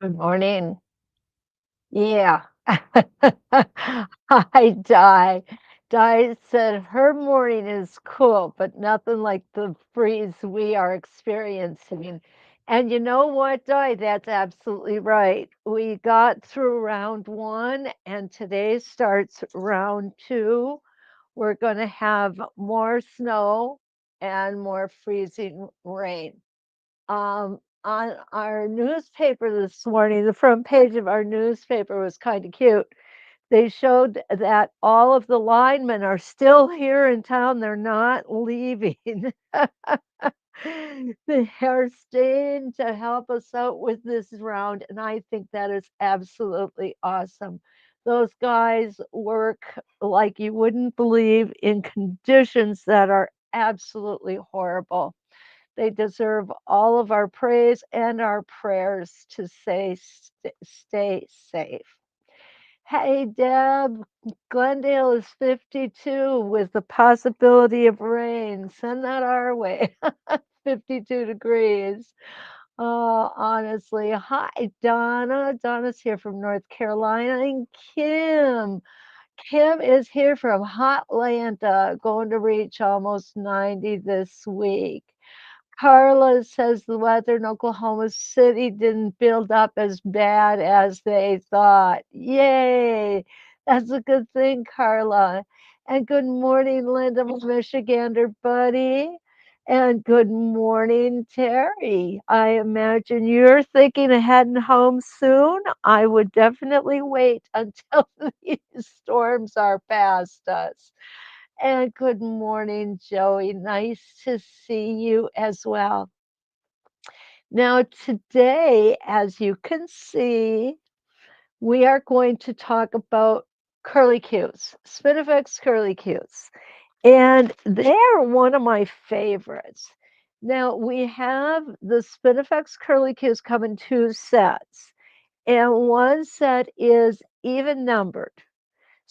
Good morning. Yeah. Hi, Di. Di said her morning is cool, but nothing like the freeze we are experiencing. And you know what, Di? That's absolutely right. We got through round one, and today starts round two. We're going to have more snow and more freezing rain. On our newspaper this morning, the front page of our newspaper was kind of cute. They showed that all of the linemen are still here in town. They're not leaving. They are staying to help us out with this round, and I think that is absolutely awesome. Those guys work like you wouldn't believe in conditions that are absolutely horrible. They deserve all of our praise and our prayers to say stay safe. Hey, Deb, Glendale is 52 with the possibility of rain. Send that our way. 52 degrees. Honestly. Hi, Donna. Donna's here from North Carolina. And Kim. Kim is here from Hotlanta, going to reach almost 90 this week. Carla says the weather in Oklahoma City didn't build up as bad as they thought. Yay! That's a good thing, Carla. And good morning, Linda, my Michigander buddy. And good morning, Terry. I imagine you're thinking of heading home soon. I would definitely wait until these storms are past us. And good morning, Joey. Nice to see you as well. Now, today, as you can see, we are going to talk about curly cues, Spinifex curly cues, and they are one of my favorites. Now, we have the Spinifex curly cues come in two sets, and one set is even numbered.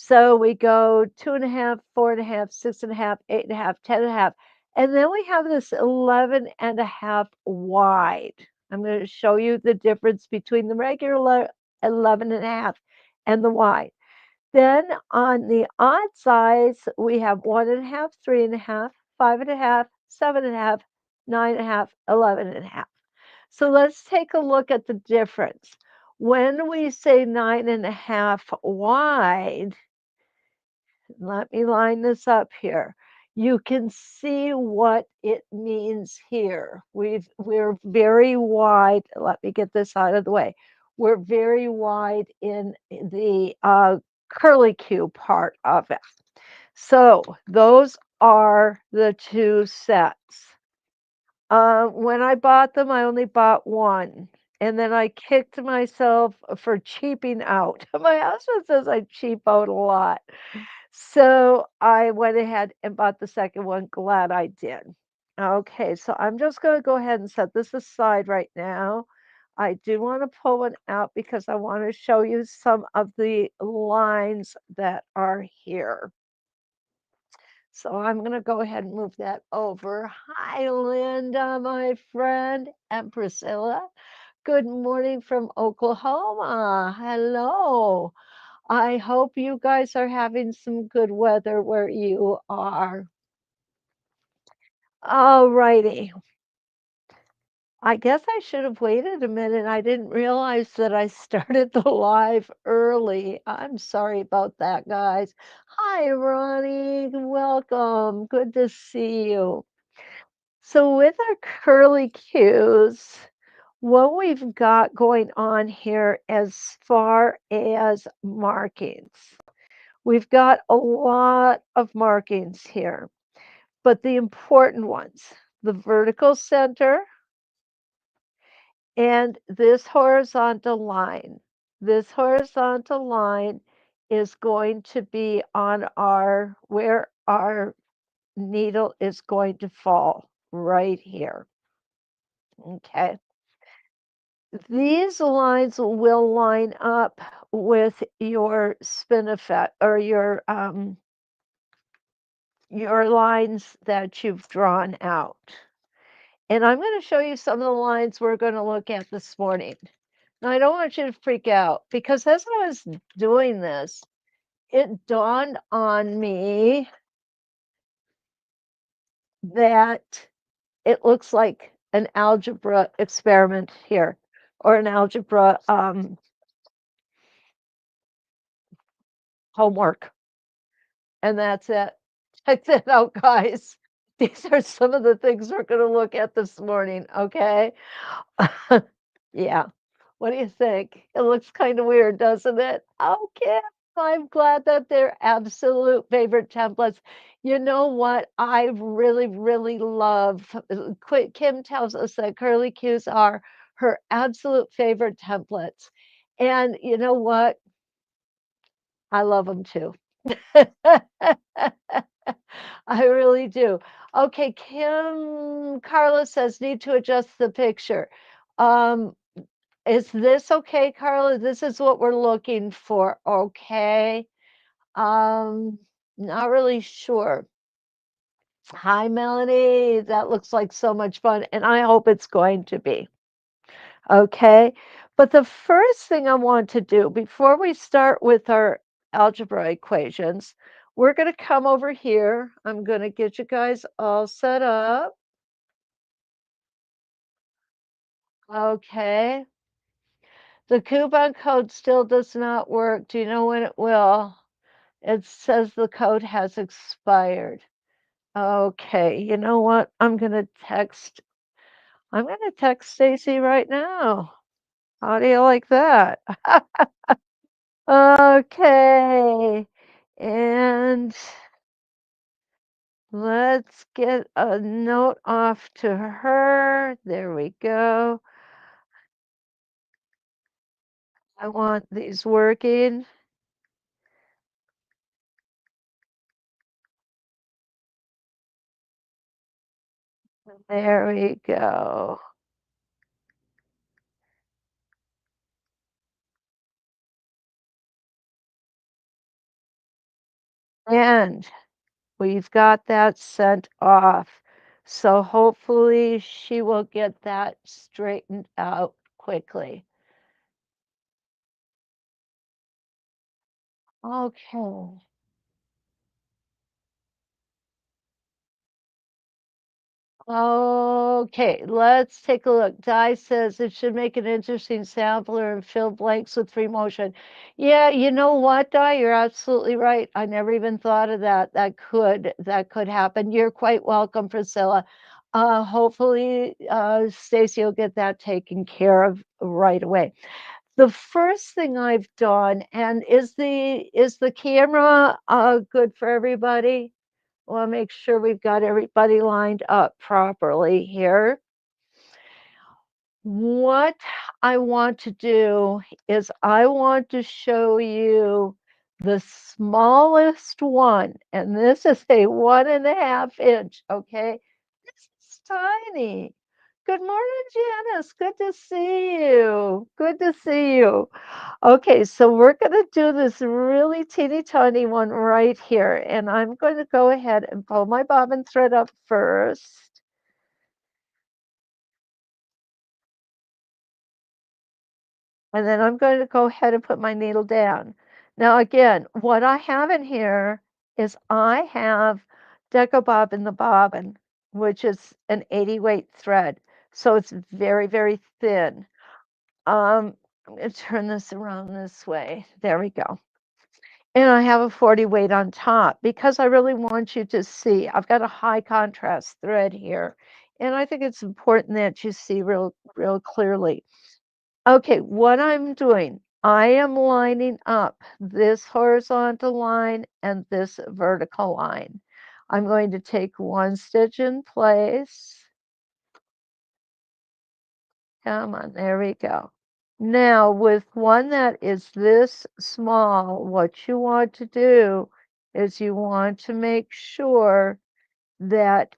So we go 2.5, 4.5, 6.5, 8.5, 10.5. And then we have this 11.5 wide. I'm going to show you the difference between the regular 11.5 and the wide. Then on the odd size, we have 1.5, 3.5, 5.5, 7.5, 9.5, 11.5. So let's take a look at the difference. When we say 9.5 wide, let me line this up here. You can see what it means here. We're very wide. Let me get this out of the way. We're very wide in the curly Q part of it. So those are the two sets. When I bought them, I only bought one. And then I kicked myself for cheaping out. My husband says I cheap out a lot. So I went ahead and bought the second one. Glad I did. Okay, so I'm just going to go ahead and set this aside right now. I do want to pull one out because I want to show you some of the lines that are here. So I'm going to go ahead and move that over. Hi, Linda, my friend, and Priscilla. Good morning from Oklahoma. Hello. I hope you guys are having some good weather where you are. All righty. I guess I should have waited a minute. I didn't realize that I started the live early. I'm sorry about that, guys. Hi, Ronnie. Welcome. Good to see you. So, with our curly cues, what we've got going on here as far as markings, we've got a lot of markings here, but the important ones, the vertical center and this horizontal line. This horizontal line is going to be on our where our needle is going to fall right here. Okay. These lines will line up with your spin effect or your lines that you've drawn out. And I'm going to show you some of the lines we're going to look at this morning. I don't want you to freak out because as I was doing this, it dawned on me that it looks like an algebra experiment here or an algebra homework. And that's it. Check that out, guys. These are some of the things we're going to look at this morning, okay? Yeah. What do you think? It looks kind of weird, doesn't it? Okay. I'm glad that they're absolute favorite templates. You know what? I really, really love. Kim tells us that curly cues are her absolute favorite templates. And you know what? I love them too. I really do. Okay, Kim Carla says need to adjust the picture. Um, is this okay, Carla? This is what we're looking for. Okay. Um, Not really sure. Hi, Melanie. That looks like so much fun, and I hope it's going to be. Okay. But the first thing I want to do before we start with our algebra equations, we're going to come over here. I'm going to get you guys all set up. Okay. The coupon code still does not work. Do you know when it will? It says the code has expired. Okay. You know what? I'm going to text Stacy right now. How do you like that? Okay. And let's get a note off to her. There we go. I want these working. There we go. And we've got that sent off. So hopefully she will get that straightened out quickly. Okay. Okay, let's take a look. Di says it should make an interesting sampler and fill blanks with free motion. Yeah, you know what, Di? You're absolutely right. I never even thought of that. That could happen. You're quite welcome, Priscilla. Hopefully, Stacy will get that taken care of right away. The first thing I've done, and is the camera good for everybody? Well, make sure we've got everybody lined up properly here. What I want to do is I want to show you the smallest one, and this is a 1.5 inch, okay? This is tiny. Good morning, Janice. Good to see you. Good to see you. Okay, so we're going to do this really teeny tiny one right here. And I'm going to go ahead and pull my bobbin thread up first. And then I'm going to go ahead and put my needle down. Now, again, what I have in here is I have Deco Bobbin the bobbin, which is an 80 weight thread. So it's very, very thin. I'm going to turn this around this way. There we go. And I have a 40 weight on top because I really want you to see. I've got a high contrast thread here. And I think it's important that you see real clearly. Okay, what I'm doing, I am lining up this horizontal line and this vertical line. I'm going to take one stitch in place. Come on, there we go. Now, with one that is this small, what you want to do is you want to make sure that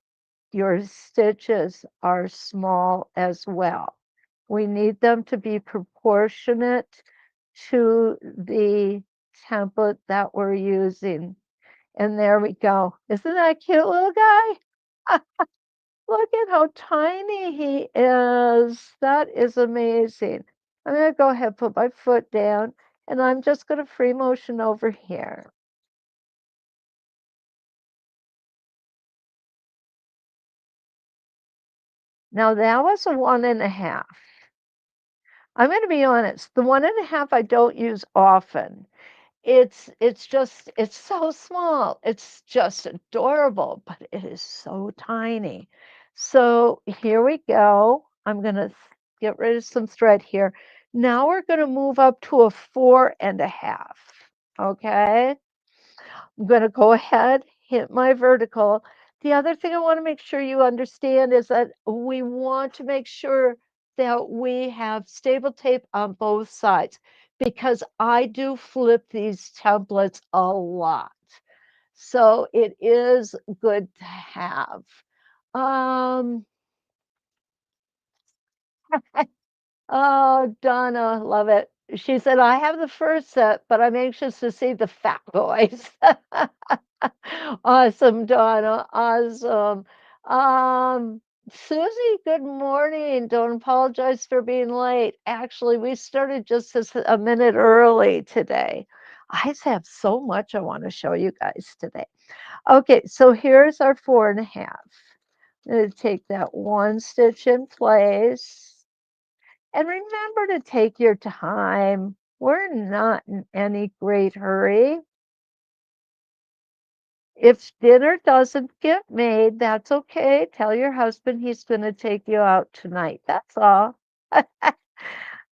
your stitches are small as well. We need them to be proportionate to the template that we're using. And there we go. Isn't that a cute little guy? Look at how tiny he is. That is amazing. I'm going to go ahead and put my foot down, and I'm just going to free motion over here. Now that was a 1.5. I'm going to be honest, the 1.5 I don't use often. It's just it's so small. It's just adorable, but it is so tiny. So here we go. I'm gonna get rid of some thread here. Now we're gonna move up to a 4.5. Okay. I'm going to go ahead, hit my vertical. The other thing I want to make sure you understand is that we want to make sure that we have stable tape on both sides because I do flip these templates a lot. So it is good to have. Um, oh, Donna, love it. She said, I have the first set, but I'm anxious to see the fat boys. Awesome, Donna. Awesome. Um, Susie, good morning. Don't apologize for being late. Actually, we started just a minute early today. I just have so much I want to show you guys today. Okay, so here's our 4.5. I'm going to take that one stitch in place. And remember to take your time. We're not in any great hurry. If dinner doesn't get made, that's okay. Tell your husband he's going to take you out tonight. That's all.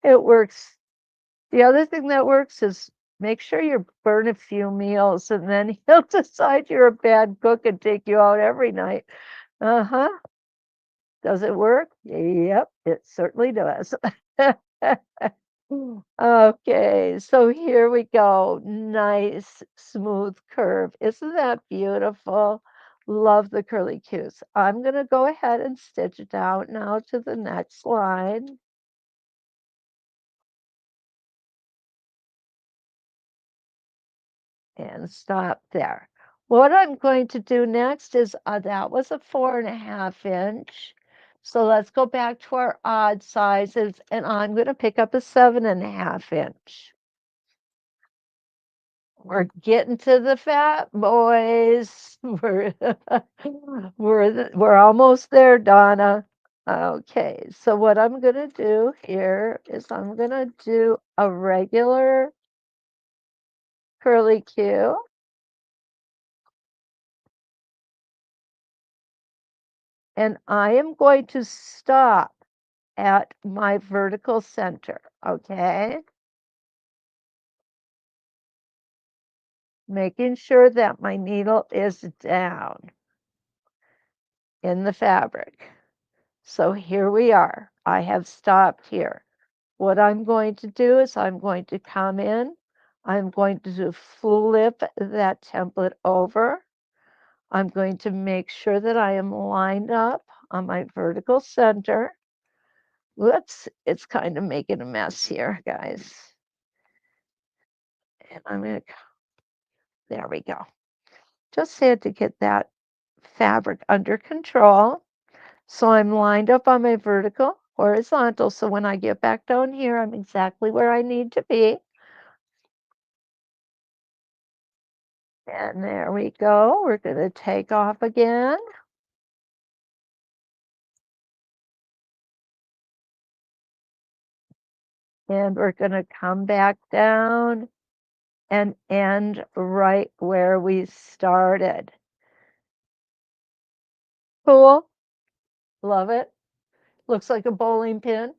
It works. The other thing that works is make sure you burn a few meals and then he'll decide you're a bad cook and take you out every night. Uh-huh. Does it work? Yep, it certainly does. Okay, so here we go. Nice smooth curve. Isn't that beautiful? Love the curly Qs. I'm going to go ahead and stitch it out now to the next line and stop there. What I'm going to do next is that was a 4.5 inch. So let's go back to our odd sizes and I'm going to pick up a 7.5 inch. We're getting to the fat boys. We're almost there, Donna. Okay, so what I'm gonna do here is I'm gonna do a regular curly Q, and I am going to stop at my vertical center, okay? Making sure that my needle is down in the fabric. So here we are. I have stopped here. What I'm going to do is I'm going to come in, I'm going to flip that template over. I'm going to make sure that I am lined up on my vertical center. Whoops, it's kind of making a mess here, guys. And I'm going to, there we go. Just had to get that fabric under control. So I'm lined up on my vertical, horizontal. So when I get back down here, I'm exactly where I need to be. And there we go. We're going to take off again. And we're going to come back down and end right where we started. Cool. Love it. Looks like a bowling pin.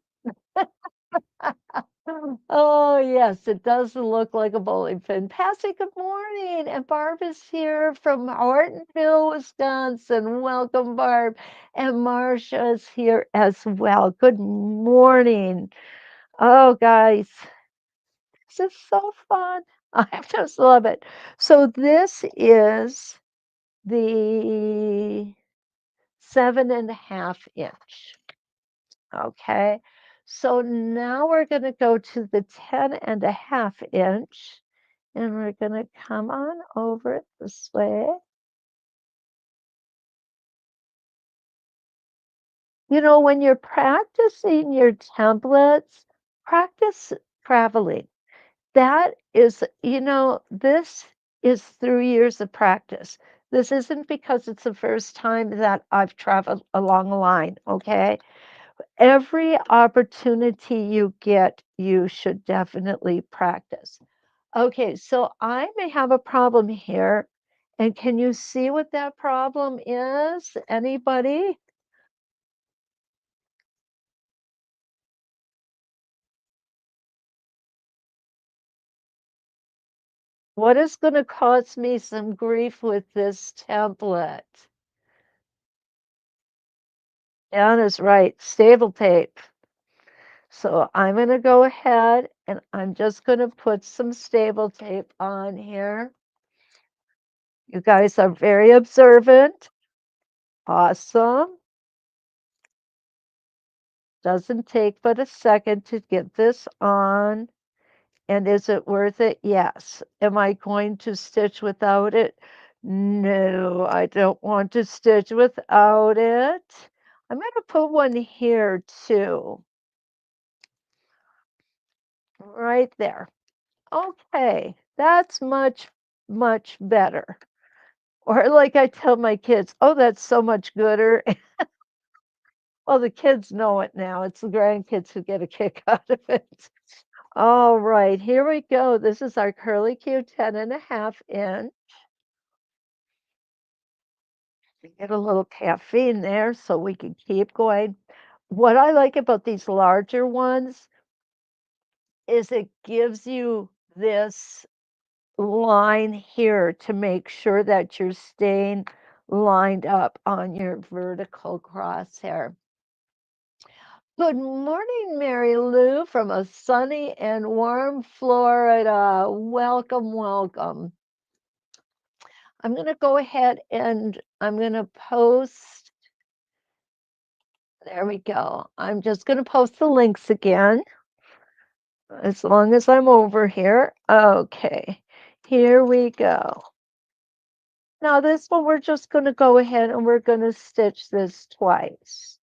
Oh, yes, it does look like a bowling pin. Passy, good morning. And Barb is here from Ortonville, Wisconsin. Welcome, Barb. And Marsha is here as well. Good morning. Oh, guys, this is so fun. I just love it. So this is the 7.5 inch. Okay. So now we're going to go to the 10.5 inch and we're going to come on over this way. You know, when you're practicing your templates, Practice traveling. That is, this is through years of practice. This isn't because it's the first time that I've traveled along a line, okay? Every opportunity you get, you should definitely practice. Okay, so I may have a problem here. And can you see what that problem is? Anybody? What is going to cause me some grief with this template? Anna's right, stable tape. So I'm going to go ahead and I'm just going to put some stable tape on here. You guys are very observant. Awesome. Doesn't take but a second to get this on. And is it worth it? Yes. Am I going to stitch without it? No, I don't want to stitch without it. I'm going to put one here too, right there. Okay, that's much, much better. Or like I tell my kids, oh, that's so much gooder. Well, the kids know it now. It's the grandkids who get a kick out of it. All right, here we go. This is our Curly Q 10.5 inch. Get a little caffeine there so we can keep going. What I like about these larger ones is it gives you this line here to make sure that you're staying lined up on your vertical crosshair. Good morning, Mary Lou, from a sunny and warm Florida. Welcome, welcome. I'm going to go ahead and I'm going to post. There we go. I'm just going to post the links again as long as I'm over here. Okay, here we go. Now this one, we're just going to go ahead and we're going to stitch this twice.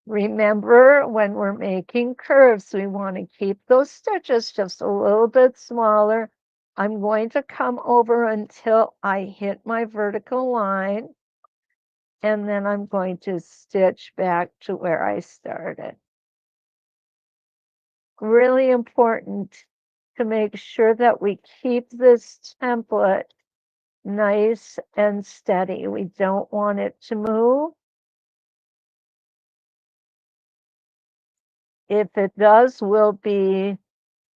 Remember, when we're making curves, we want to keep those stitches just a little bit smaller. I'm going to come over until I hit my vertical line, and then I'm going to stitch back to where I started. Really important to make sure that we keep this template nice and steady. We don't want it to move. If it does, we'll be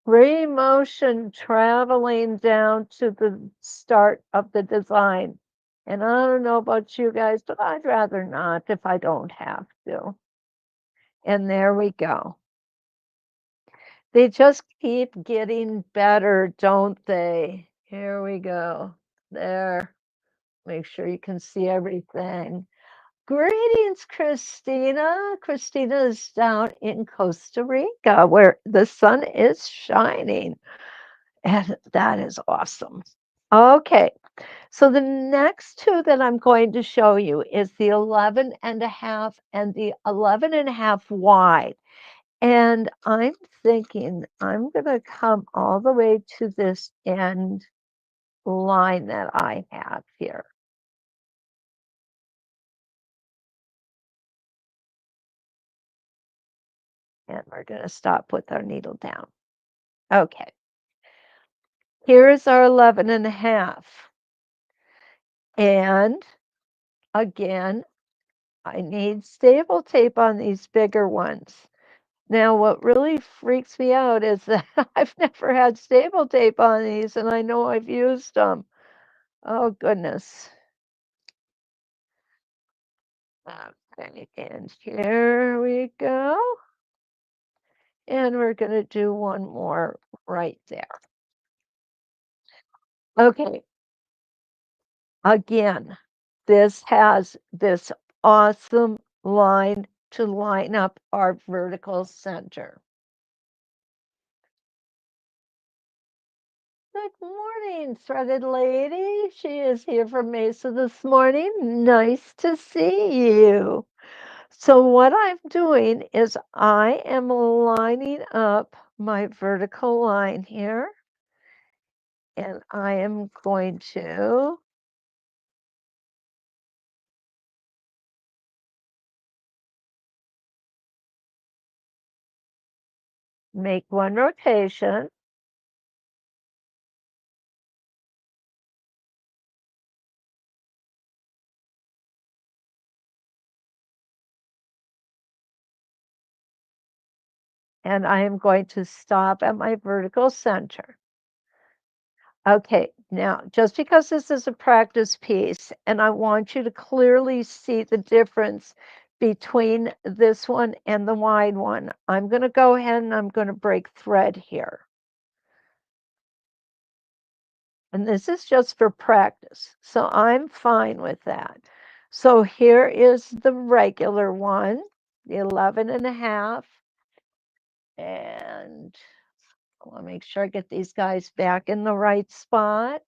free motion traveling down to the start of the design. And I don't know about you guys, but I'd rather not if I don't have to. And there we go. They just keep getting better, don't they? Here we go. There. Make sure you can see everything. Greetings, Christina. Christina is down in Costa Rica where the sun is shining. And that is awesome. Okay, so the next two that I'm going to show you is the 11.5 and the 11.5 wide. And I'm thinking I'm going to come all the way to this end line that I have here. And we're going to stop with our needle down. Okay, here's our 11.5. And again, I need staple tape on these bigger ones. Now, what really freaks me out is that I've never had staple tape on these, and I know I've used them. Oh, goodness. Okay, and here we go. And we're going to do one more right there. Okay, again, this has this awesome line to line up our vertical center. Good morning, threaded lady. She is here from Mesa this morning. Nice to see you. So what I'm doing is I am lining up my vertical line here, and I am going to make one rotation. And I am going to stop at my vertical center. Okay, now just because this is a practice piece and I want you to clearly see the difference between this one and the wide one, I'm going to go ahead and I'm going to break thread here. And this is just for practice, so I'm fine with that. So here is the regular one, the 11.5, and I want to make sure I get these guys back in the right spot.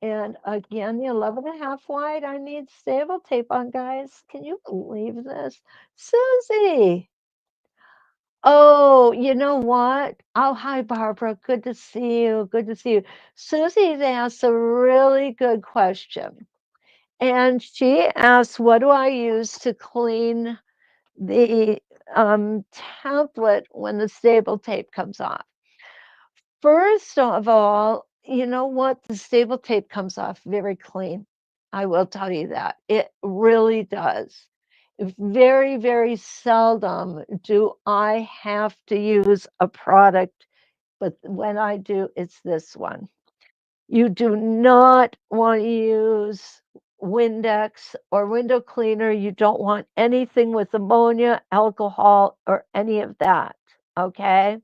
And again, the 11.5 wide, I need stable tape on, guys. Can you believe this? Susie. Oh, you know what? Oh, hi, Barbara. Good to see you. Good to see you. Susie's asked a really good question. And she asked, what do I use to clean the template when the stable tape comes off? First of all, you know what? The stable tape comes off very clean. I will tell you that. It really does. Very, very seldom do I have to use a product, but when I do, it's this one. You do not want to use Windex or window cleaner. You don't want anything with ammonia, alcohol, or any of that. Okay.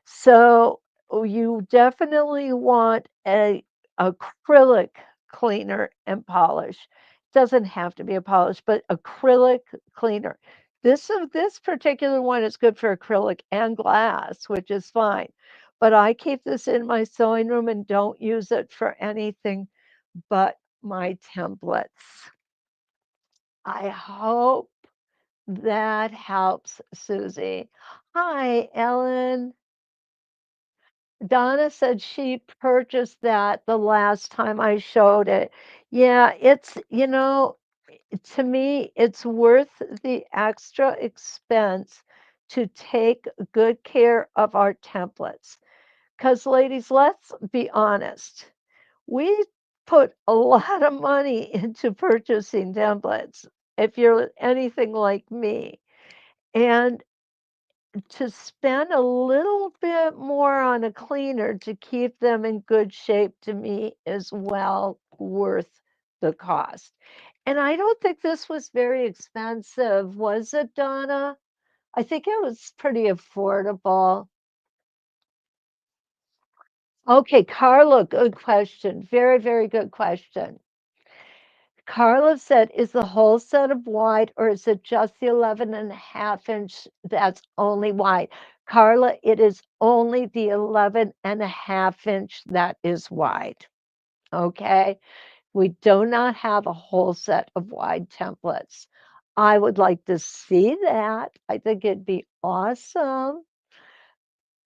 So you definitely want a acrylic cleaner and polish. Doesn't have to be a polish, but acrylic cleaner. This particular one is good for acrylic and glass, which is fine. But I keep this in my sewing room and don't use it for anything but my templates. I hope that helps, Susie. Hi, Ellen. Donna said she purchased that the last time I showed it. Yeah, to me, it's worth the extra expense to take good care of our templates. Because, ladies, let's be honest, we put a lot of money into purchasing templates if you're anything like me. And to spend a little bit more on a cleaner to keep them in good shape to me is well worth the cost. And I don't think this was very expensive, was it, Donna? I think it was pretty affordable. Okay, Carla, good question. Very, very good question. Carla said, is the whole set of wide or is it just the 11.5 inch that's only wide? Carla, it is only the 11.5 inch that is wide. Okay. We do not have a whole set of wide templates. I would like to see that. I think it'd be awesome.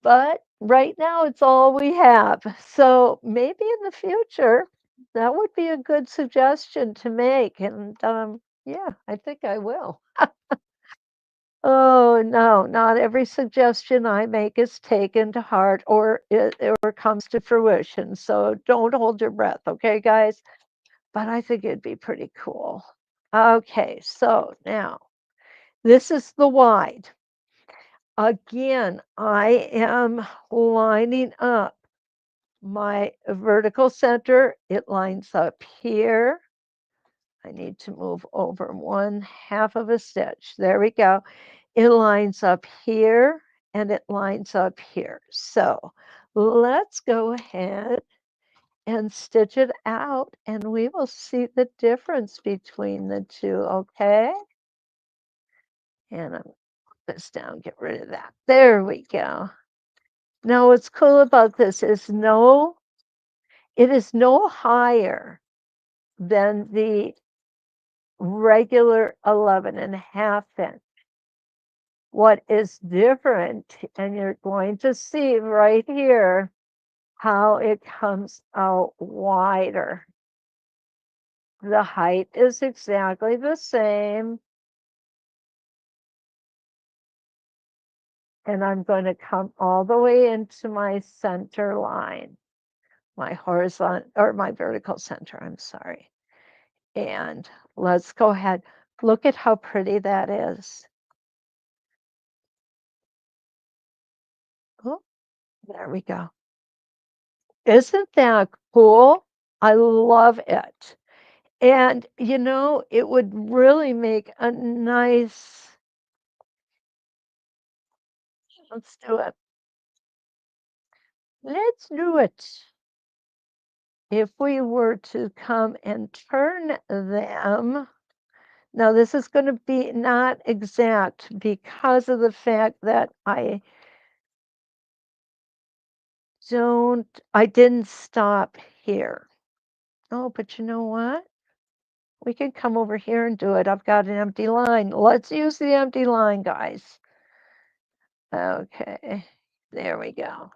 But right now, it's all we have. So maybe in the future, that would be a good suggestion to make. And yeah, I think I will. Oh, no, not every suggestion I make is taken to heart or comes to fruition. So don't hold your breath, okay, guys? But I think it'd be pretty cool. Okay, so now this is the wide. Again, I am lining up my vertical center. It lines up here. I need to move over 1/2 of a stitch. There we go. It lines up here and it lines up here. So let's go ahead and stitch it out and we will see the difference between the two, okay? And I'm put this down, get rid of that. There we go. Now what's cool about this is no It is no higher than the regular 11.5 inch. What is different, and you're going to see right here how it comes out wider. The height is exactly the same. And I'm going to come all the way into my center line, my horizontal or my vertical center, I'm sorry. And let's go ahead. Look at how pretty that is. Oh, there we go. Isn't that cool? I love it. And you know, it would really make a nice, let's do it. Let's do it. If we were to come and turn them, now this is going to be not exact because of the fact that I didn't stop here. Oh, but you know what? We can come over here and do it. I've got an empty line. Let's use the empty line, guys. Okay, there we go.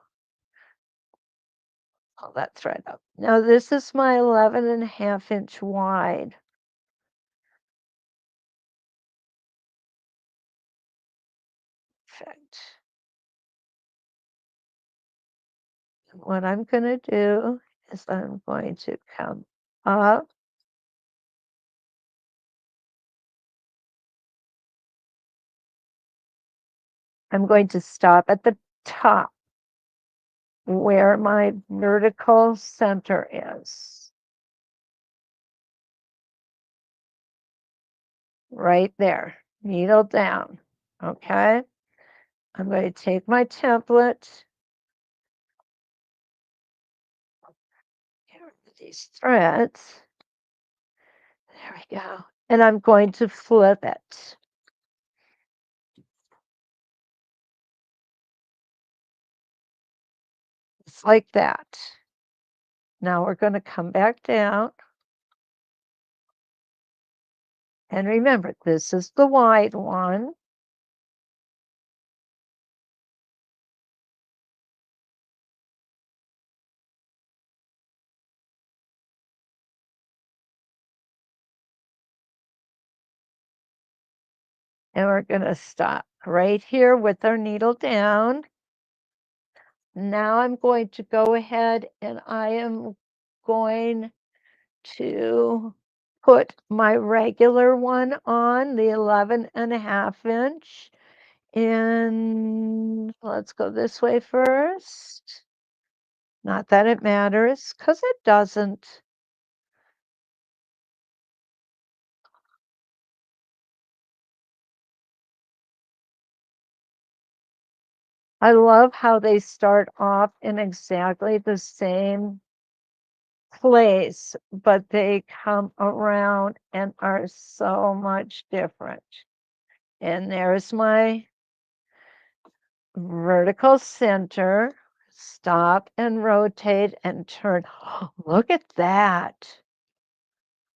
Oh, that's right up. Now this is my 11.5 inch wide. Perfect. What I'm going to do is I'm going to come up. I'm going to stop at the top where my vertical center is. Right there, needle down, okay? I'm going to take my template, here are these threads, there we go, and I'm going to flip it. It's like that. Now we're going to come back down. And remember, this is the wide one. And we're going to stop right here with our needle down. Now I'm going to go ahead and I am going to put my regular one on, the 11.5 inch. And let's go this way first. Not that it matters, because it doesn't. I love how they start off in exactly the same place, but they come around and are so much different. And there's my vertical center. Stop and rotate and turn. Look at that.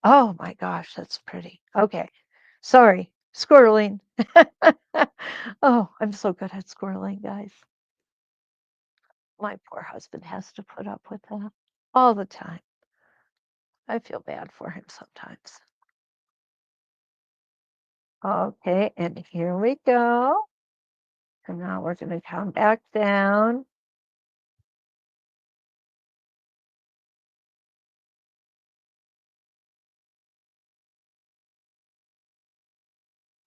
Oh my gosh, that's pretty. Okay. Sorry, squirreling. Oh, I'm so good at squirreling, guys. My poor husband has to put up with that all the time. I feel bad for him sometimes. Okay, and here we go. And now we're going to come back down.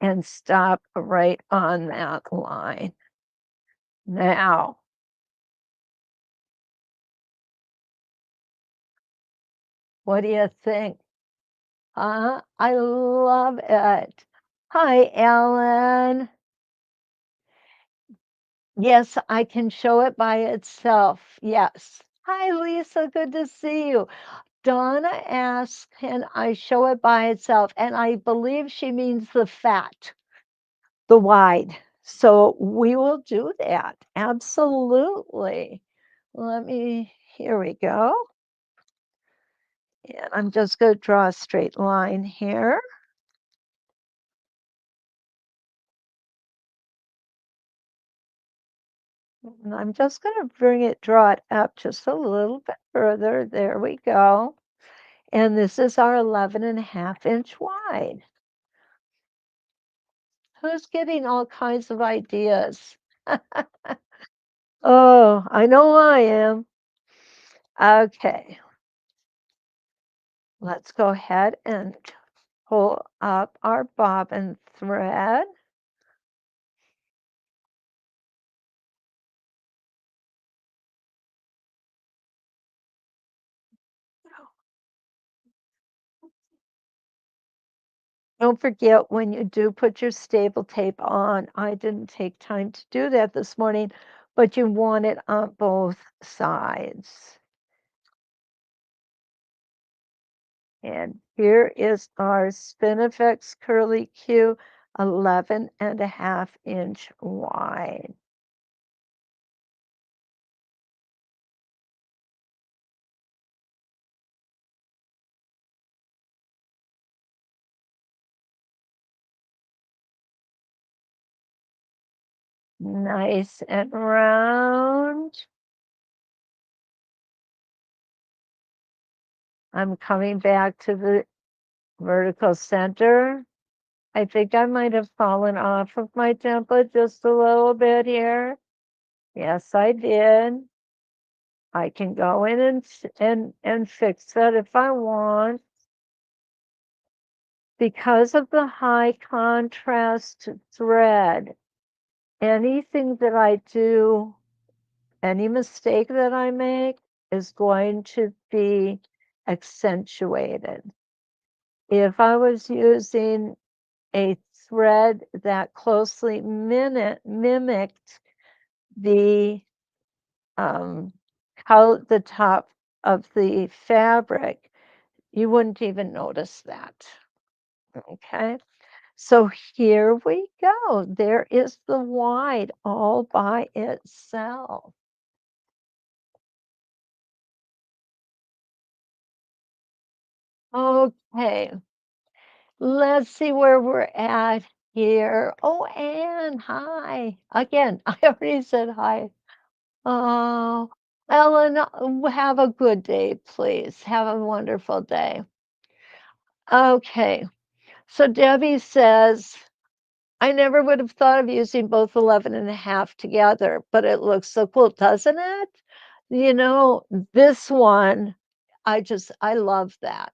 And stop right on that line. Now, what do you think? I love it. Hi, Ellen. Yes, I can show it by itself. Yes. Hi, Lisa. Good to see you. Donna asked, can I show it by itself? And I believe she means the fat, the wide. So we will do that. Absolutely. Here we go. And I'm just going to draw a straight line here. And I'm just going to draw it up just a little bit further. There we go. And this is our 11.5 inch wide. Who's getting all kinds of ideas? Oh, I know I am. Okay, let's go ahead and pull up our bobbin thread. Don't forget when you do put your staple tape on, I didn't take time to do that this morning, but you want it on both sides. And here is our Spinifex Curly Q 11.5 inch wide. Nice and round. I'm coming back to the vertical center. I think I might have fallen off of my template just a little bit here. Yes, I did. I can go in and fix that if I want. Because of the high contrast thread, anything that I do, any mistake that I make is going to be accentuated. If I was using a thread that closely mimicked the um, how the top of the fabric, you wouldn't even notice that. Okay, so here we go. There is the wide all by itself. Okay, let's see where we're at here. Oh, Anne, hi. Again, I already said hi. Oh, Ellen, have a good day, please. Have a wonderful day. Okay, so Debbie says, I never would have thought of using both 11.5 together, but it looks so cool, doesn't it? You know, this one, I love that.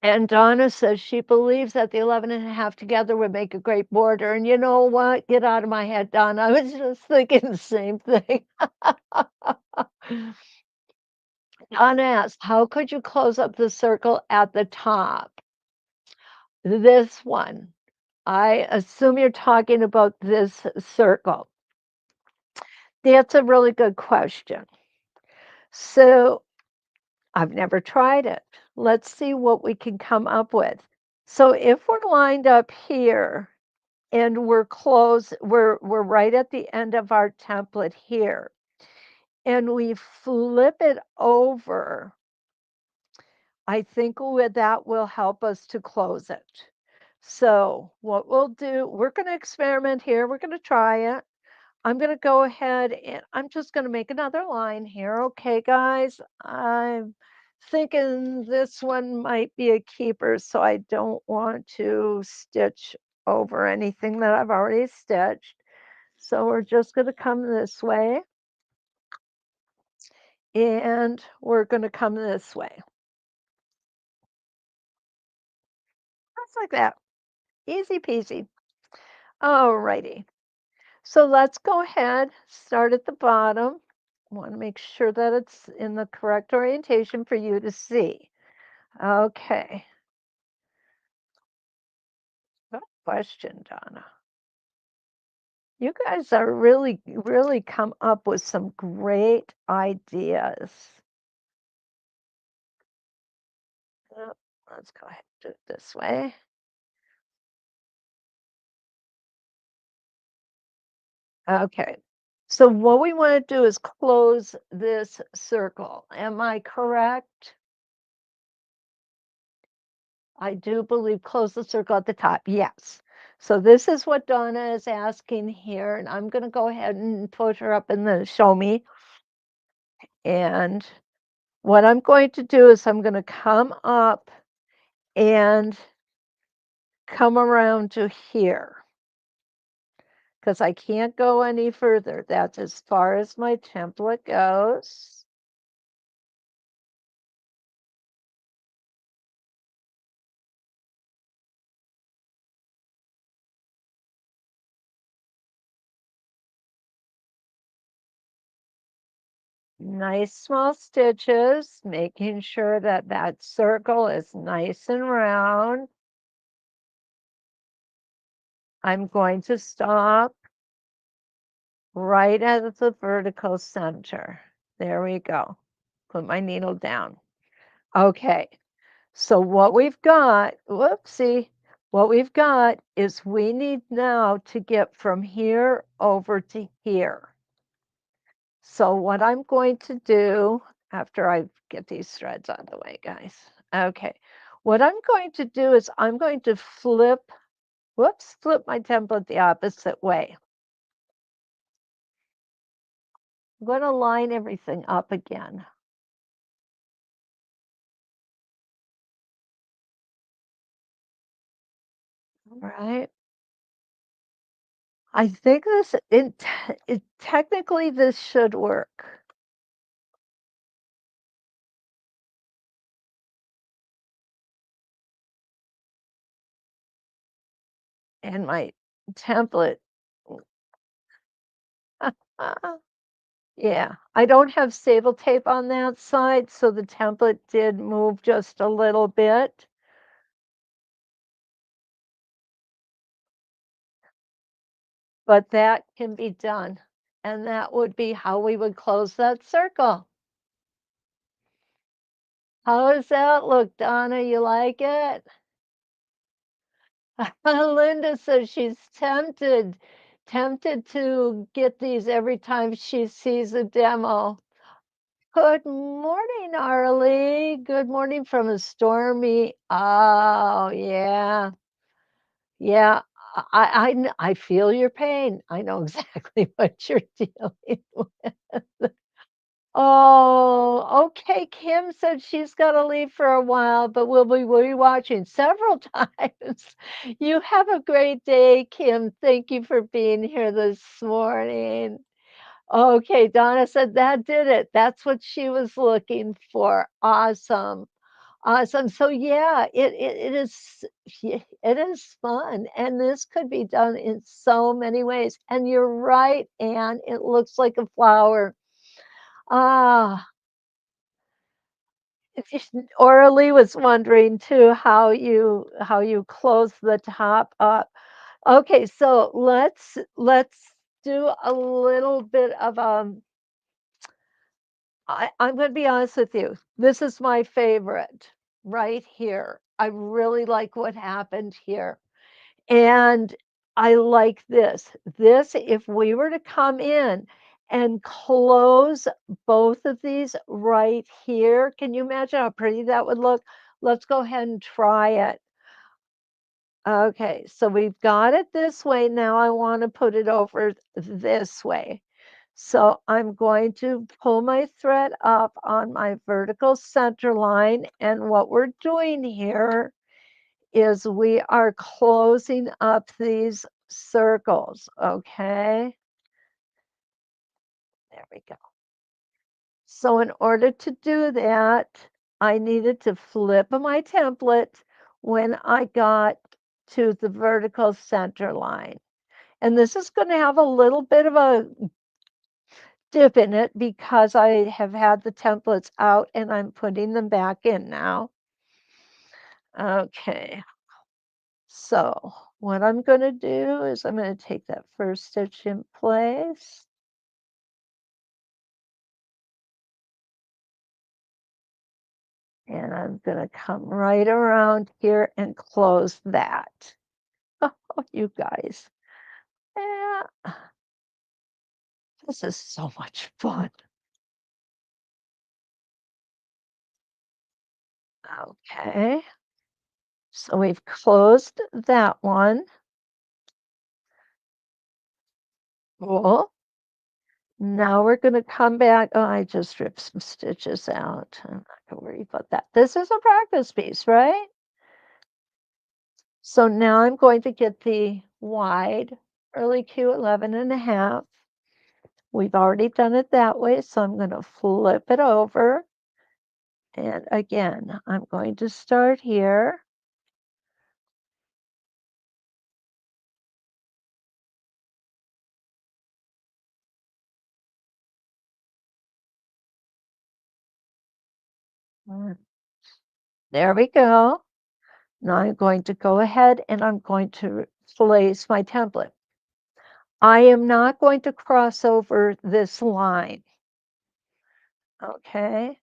And Donna says she believes that the 11.5 together would make a great border. And you know what? Get out of my head, Donna. I was just thinking the same thing. Donna asked, how could you close up the circle at the top? This one. I assume you're talking about this circle. That's a really good question. So I've never tried it. Let's see what we can come up with. So if we're lined up here and we're close, we're right at the end of our template here, and we flip it over, I think that will help us to close it. So what we'll do, we're going to experiment here. We're going to try it. I'm going to go ahead and I'm just going to make another line here. Okay, guys, I'm thinking this one might be a keeper, so I don't want to stitch over anything that I've already stitched. So we're just going to come this way and we're going to come this way. Just like that. Easy peasy. All righty. So let's go ahead, start at the bottom. Want to make sure that it's in the correct orientation for you to see. Okay. Good question, Donna. You guys are really come up with some great ideas. Oh, let's go ahead and do it this way. Okay. So what we want to do is close this circle. Am I correct? I do believe close the circle at the top. Yes. So this is what Donna is asking here, and I'm going to go ahead and put her up in the show me. And what I'm going to do is I'm going to come up and come around to here because I can't go any further. That's as far as my template goes. Nice small stitches, making sure that that circle is nice and round. I'm going to stop right at the vertical center. There we go. Put my needle down. Okay, so what we've got, whoopsie, what we've got is we need now to get from here over to here. So what I'm going to do after I get these threads out of the way, guys. Okay, what I'm going to do is I'm going to flip my template the opposite way. I'm going to line everything up again. All right. I think technically this should work. And my template, yeah, I don't have stable tape on that side, so the template did move just a little bit. But that can be done, and that would be how we would close that circle. How does that look, Donna? You like it? Linda says she's tempted to get these every time she sees a demo. Good morning, Arlie. Good morning from a stormy. Oh, yeah. Yeah. I feel your pain. I know exactly what you're dealing with. Oh, okay. Kim said she's got to leave for a while, but we'll be watching several times. You have a great day, Kim. Thank you for being here this morning. Okay, Donna said that did it. That's what she was looking for. Awesome. Awesome. So yeah, it is it is fun. And this could be done in so many ways. And you're right, Anne. It looks like a flower. Ah, Orly was wondering too how you close the top up. Okay, so let's do a little bit of I'm going to be honest with you. This is my favorite right here. I really like what happened here. And I like this. This, if we were to come in and close both of these right here, can you imagine how pretty that would look? Let's go ahead and try it. Okay, so we've got it this way. Now I want to put it over this way. So I'm going to pull my thread up on my vertical center line. And what we're doing here is we are closing up these circles, okay? There we go. So in order to do that, I needed to flip my template when I got to the vertical center line. And this is going to have a little bit of a dip in it because I have had the templates out and I'm putting them back in now. Okay, so what I'm going to do is I'm going to take that first stitch in place. And I'm going to come right around here and close that. Oh, you guys. Yeah. This is so much fun. Okay, so we've closed that one. Cool. Now we're gonna come back. Oh, I just ripped some stitches out. I'm not gonna worry about that. This is a practice piece, right? So now I'm going to get the wide early Q 11 and a half. We've already done it that way, so I'm gonna flip it over. And again, I'm going to start here. Mm, there we go. Now I'm going to go ahead and I'm going to place my template. I am not going to cross over this line. Okay.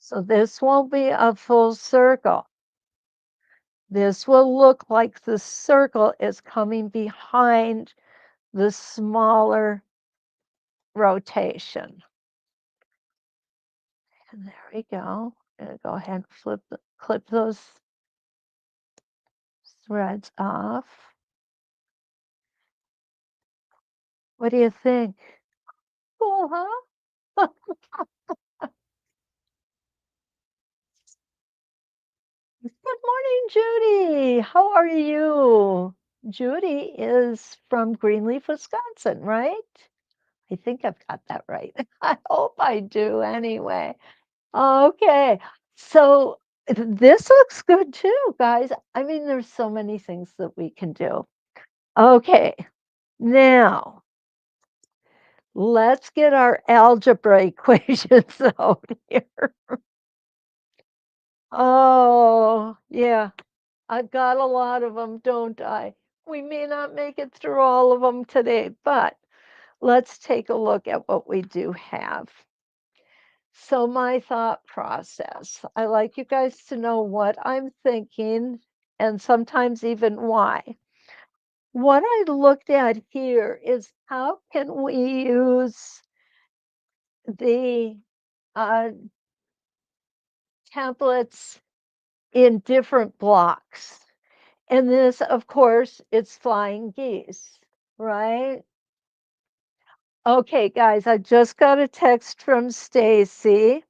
So this won't be a full circle. This will look like the circle is coming behind the smaller rotation. And there we go. I'm gonna go ahead and clip those threads off. What do you think? Cool, huh? Good morning, Judy. How are you? Judy is from Greenleaf, Wisconsin, right? I think I've got that right. I hope I do anyway. Okay. So this looks good too, guys. I mean, there's so many things that we can do. Okay. Now, let's get our algebra equations out here. Oh, yeah. I've got a lot of them, don't I? We may not make it through all of them today, but let's take a look at what we do have. So my thought process, I like you guys to know what I'm thinking and sometimes even why. What I looked at here is how can we use the uh, templates in different blocks. And this, of course, it's flying geese, right? Okay, guys, I just got a text from Stacy.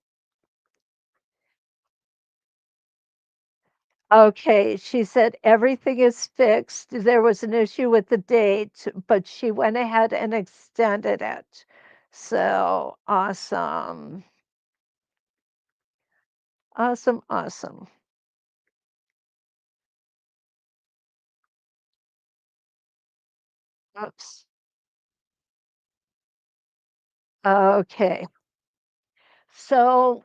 Okay, she said everything is fixed. There was an issue with the date, but she went ahead and extended it. So awesome. Awesome, awesome. Oops. Okay. So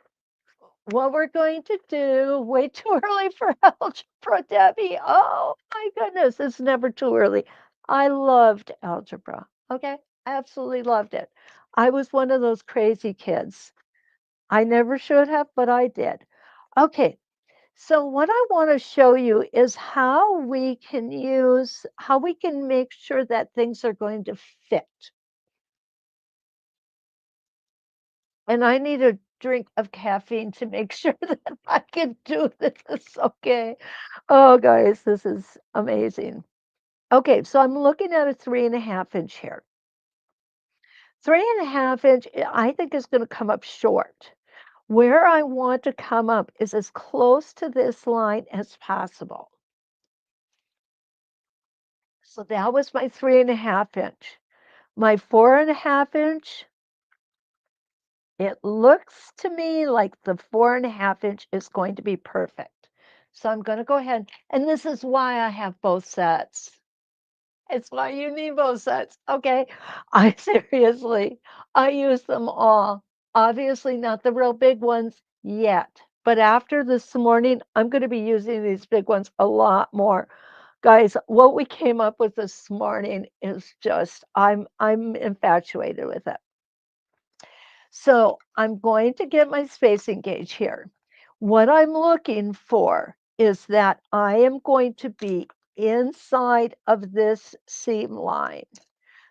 what we're going to do, way too early for algebra, Debbie. Oh my goodness, it's never too early. I loved algebra. Okay, absolutely loved it. I was one of those crazy kids. I never should have, but I did. Okay, so what I want to show you is how we can make sure that things are going to fit. And I need a drink of caffeine to make sure that I can do this, okay? Oh, guys, this is amazing. Okay, so I'm looking at a 3.5 inch here. 3.5 inch, I think is going to come up short. Where I want to come up is as close to this line as possible. So that was my 3.5 inch. My 4.5 inch, it looks to me like the 4.5 inch is going to be perfect. So I'm going to go ahead, and this is why I have both sets. It's why you need both sets. Okay. I seriously, I use them all. Obviously, not the real big ones yet. But after this morning, I'm going to be using these big ones a lot more. Guys, what we came up with this morning is just I'm infatuated with it. So I'm going to get my spacing gauge here. What I'm looking for is that I am going to be inside of this seam line.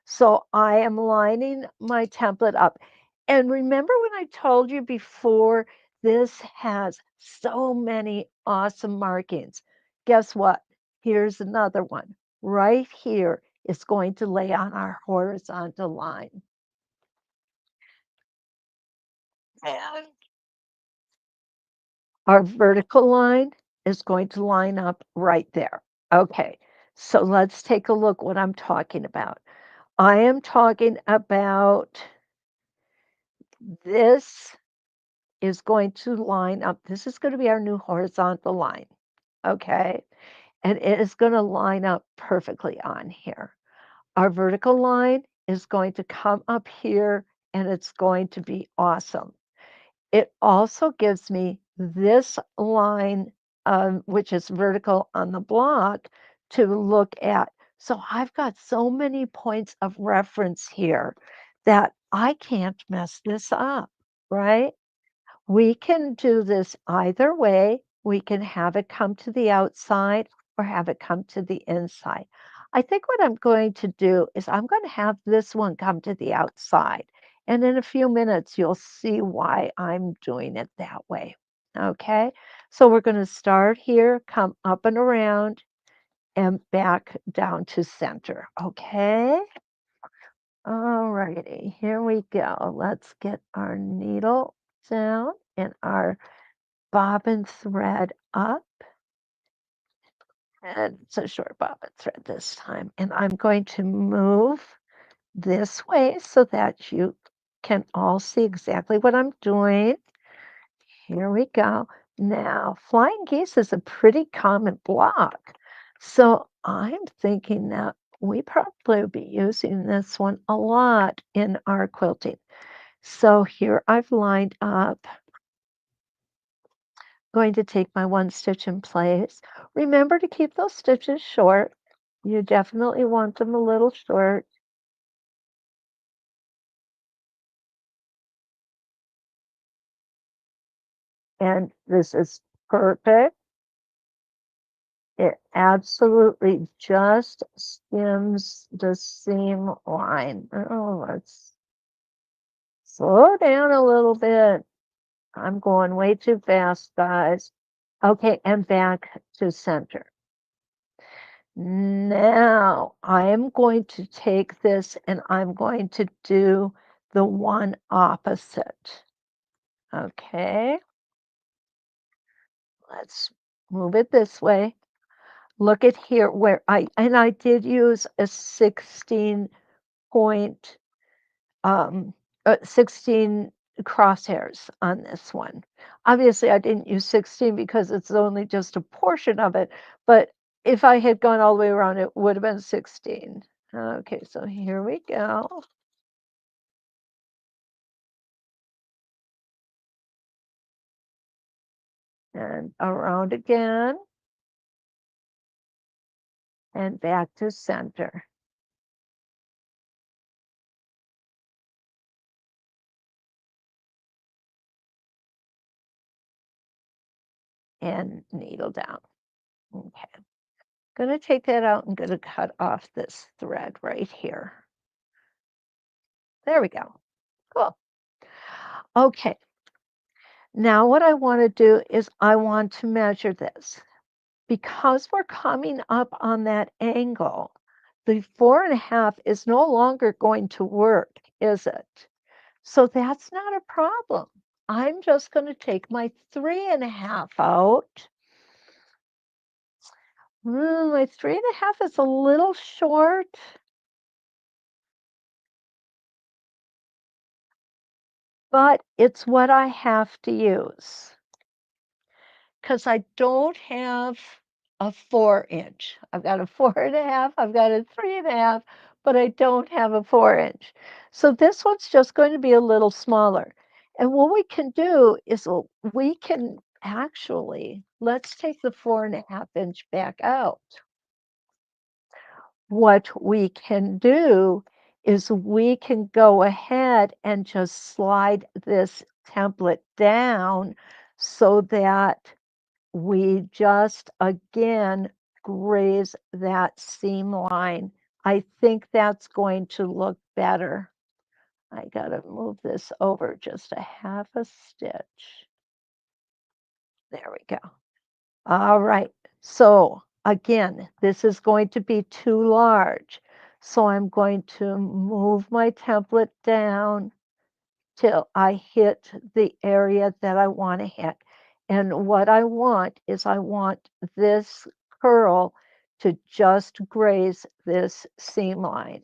So I am lining my template up. And remember when I told you before, this has so many awesome markings. Guess what? Here's another one. Right here is going to lay on our horizontal line. And our vertical line is going to line up right there. Okay, so let's take a look what I'm talking about. I am talking about this is going to line up. This is going to be our new horizontal line. Okay. And it is going to line up perfectly on here. Our vertical line is going to come up here and it's going to be awesome. It also gives me this line, which is vertical on the block, to look at. So I've got so many points of reference here that I can't mess this up, right? We can do this either way. We can have it come to the outside or have it come to the inside. I think what I'm going to do is I'm going to have this one come to the outside. And in a few minutes, you'll see why I'm doing it that way. Okay, so we're going to start here, come up and around, and back down to center. Okay, all righty, here we go. Let's get our needle down and our bobbin thread up, and it's a short bobbin thread this time. And I'm going to move this way so that you can all see exactly what I'm doing. Here we go. Now, flying geese is a pretty common block. So I'm thinking that we probably will be using this one a lot in our quilting. So here I've lined up, going to take my one stitch in place. Remember to keep those stitches short. You definitely want them a little short. And this is perfect. It absolutely just skims the seam line. Oh, let's slow down a little bit. I'm going way too fast, guys. Okay, and back to center. Now I am going to take this and I'm going to do the one opposite. Okay, let's move it this way. Look at here where I did use a 16 point, um, 16 crosshairs on this one. Obviously, I didn't use 16 because it's only just a portion of it, but if I had gone all the way around, it would have been 16. Okay, so here we go. And around again and back to center and needle down. Okay, gonna take that out and gonna cut off this thread right here. There we go. Cool. Okay, now what I want to do is I want to measure this. Because we're coming up on that angle, the 4.5 is no longer going to work, is it? So that's not a problem. I'm just going to take my 3.5 out. My 3.5 is a little short, but it's what I have to use. Because I don't have a 4 inch. I've got a 4.5, I've got a 3.5, but I don't have a 4 inch. So this one's just going to be a little smaller. And what we can do is we can actually, let's take the 4.5 inch back out. What we can do is we can go ahead and just slide this template down so that we just again graze that seam line. I think that's going to look better. I gotta move this over just a half a stitch. There we go. All right. So again, this is going to be too large. So I'm going to move my template down till I hit the area that I want to hit. And what I want is I want this curl to just graze this seam line.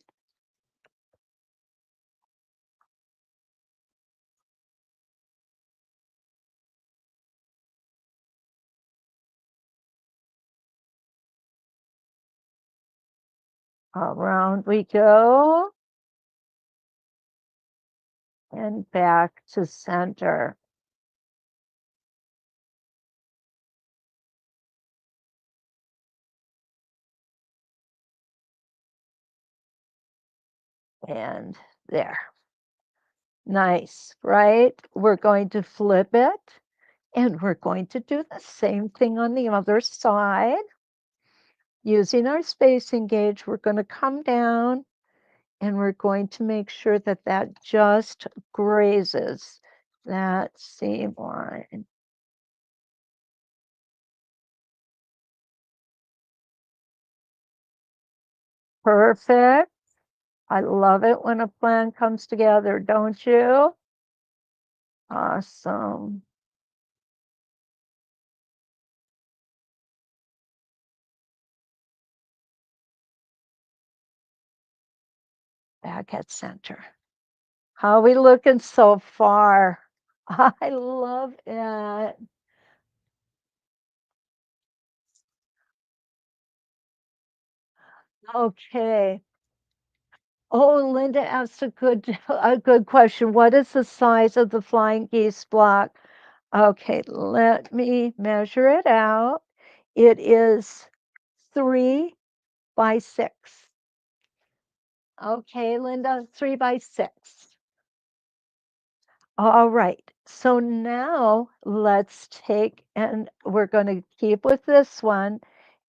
Around we go and back to center. And there. Nice, right? We're going to flip it and we're going to do the same thing on the other side. Using our spacing gauge, we're going to come down and we're going to make sure that that just grazes that seam line. Perfect. I love it when a plan comes together, don't you? Awesome. Back at center. How are we looking so far? I love it. Okay. Oh, Linda asked a good question. What is the size of the flying geese block? Okay, let me measure it out. It is 3 by 6. Okay, Linda, 3 by 6. All right. So now let's take and we're going to keep with this one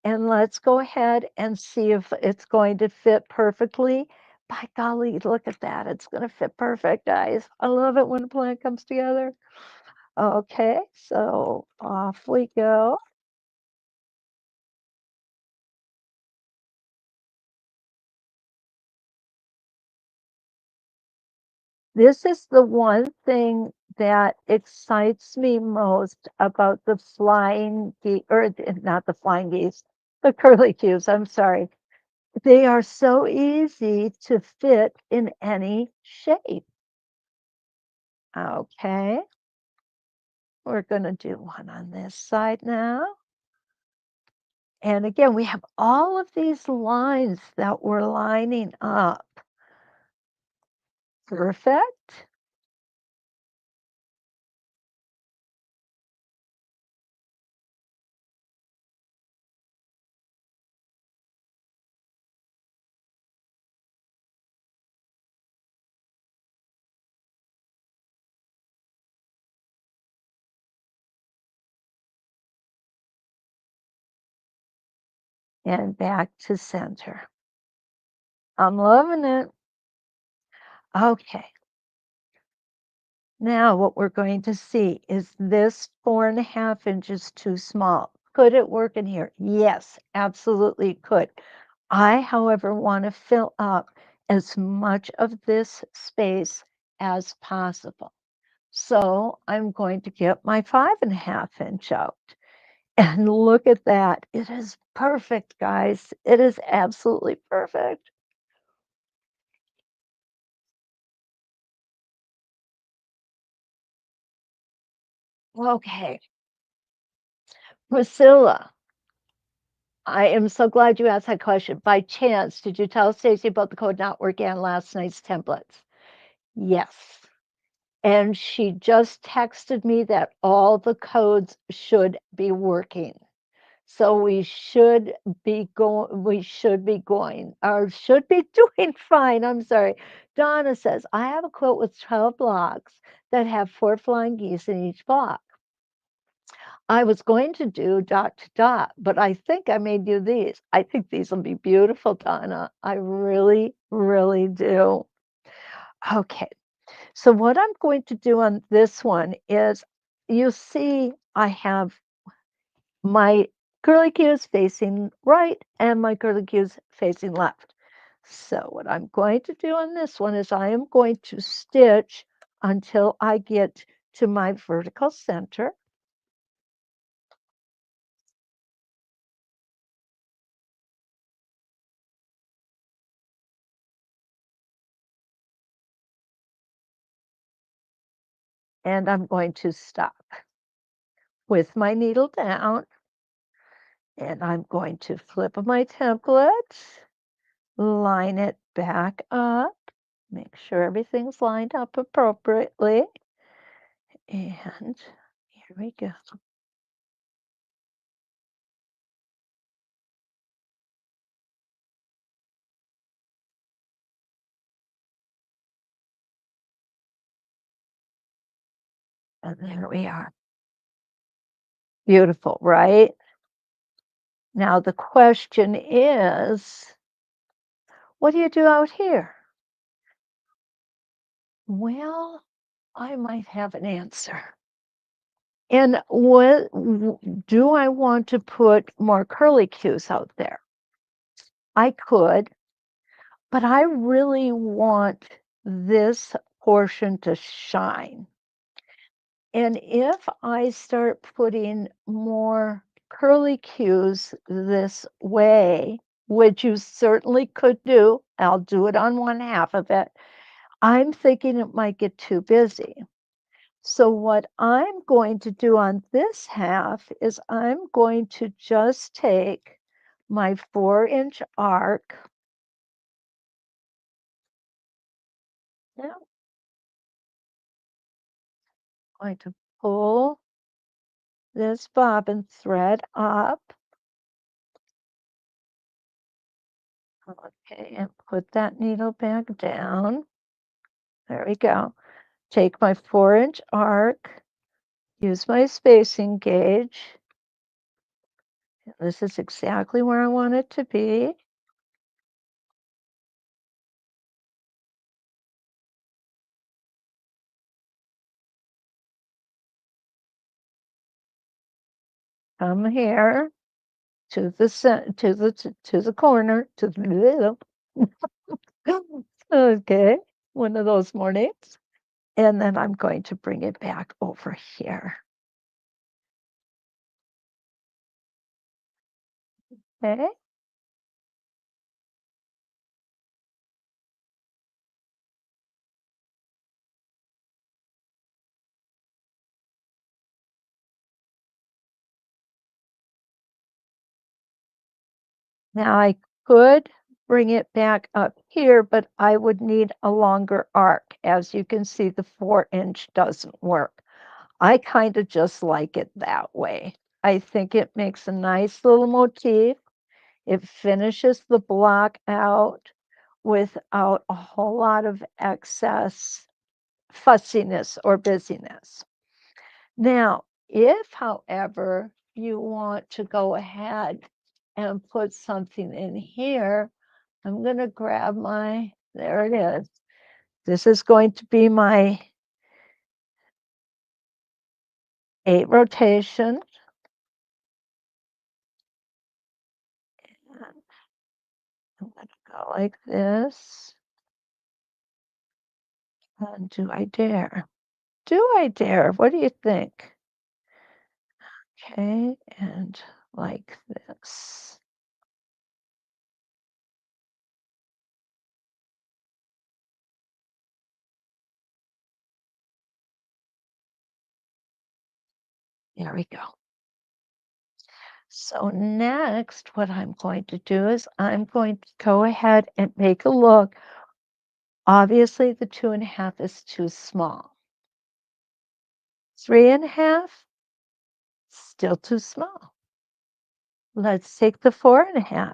and let's go ahead and see if it's going to fit perfectly. By golly, look at that. It's going to fit perfect, guys. I love it when a plan comes together. Okay, so off we go. This is the one thing that excites me most about the flying geese, or not the flying geese, the curly cues. I'm sorry. They are so easy to fit in any shape. Okay, we're going to do one on this side now. And again, we have all of these lines that we're lining up. Perfect. And back to center. I'm loving it. Okay. Now what we're going to see is this 4.5 inches too small. Could it work in here? Yes, absolutely could. I, however, want to fill up as much of this space as possible. So I'm going to get my 5.5 inch out. And look at that. It is perfect, guys. It is absolutely perfect. Okay, Priscilla, I am so glad you asked that question. By chance, did you tell Stacy about the code not working on last night's templates? Yes. And she just texted me that all the codes should be working. So we should be going, or should be doing fine. I'm sorry. Donna says, I have a quilt with 12 blocks that have 4 flying geese in each block. I was going to do dot to dot, but I think I may do these. I think these will be beautiful, Donna. I really, really do. Okay, so what I'm going to do on this one is, you see I have my curly cues facing right and my curly cues facing left. So what I'm going to do on this one is I am going to stitch until I get to my vertical center. And I'm going to stop with my needle down, and I'm going to flip my template, line it back up, make sure everything's lined up appropriately, and here we go. And there we are. Beautiful, right? Now the question is, what do you do out here? Well, I might have an answer. And do I want to put more curly cues out there? I could, but I really want this portion to shine. And if I start putting more curly cues this way, which you certainly could do, I'll do it on one half of it. I'm thinking it might get too busy. So what I'm going to do on this half is I'm going to just take my 4-inch arc. Now I'm going to pull this bobbin thread up. Okay, and put that needle back down. There we go. Take my 4-inch arc, use my spacing gauge. This is exactly where I want it to be. Come here to the to the corner to the middle. Okay, one of those mornings. And then I'm going to bring it back over here. Okay. Now I could bring it back up here, but I would need a longer arc. As you can see, the 4-inch doesn't work. I kind of just like it that way. I think it makes a nice little motif. It finishes the block out without a whole lot of excess fussiness or busyness. Now, if, however, you want to go ahead and put something in here, I'm going to grab my, there it is. This is going to be my 8 rotation. And I'm going to go like this. And do I dare? Do I dare? What do you think? Okay, and like this. There we go. So next, what I'm going to do is I'm going to go ahead and make a look. Obviously, the 2.5 is too small. 3.5, still too small. Let's take the 4.5.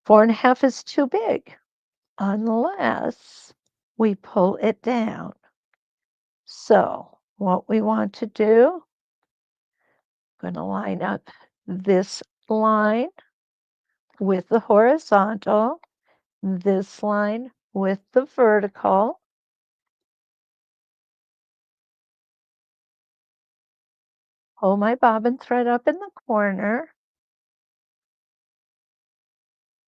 4.5 is too big, unless we pull it down. So what we want to do going to line up this line with the horizontal, this line with the vertical. Pull my bobbin thread up in the corner.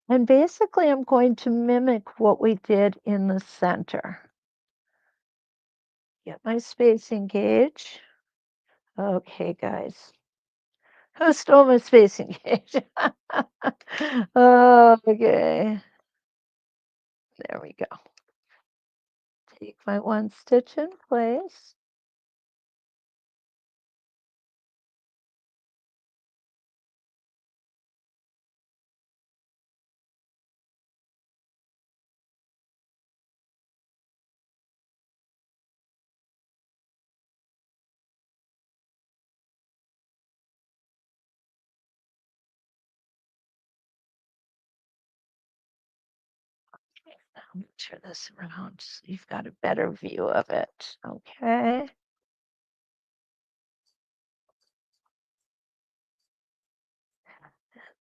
And basically, I'm going to mimic what we did in the center. Get my spacing gauge. Okay, guys. Who stole my spacing gauge? Okay. There we go. Take my one stitch in place. I'll turn this around so you've got a better view of it. Okay.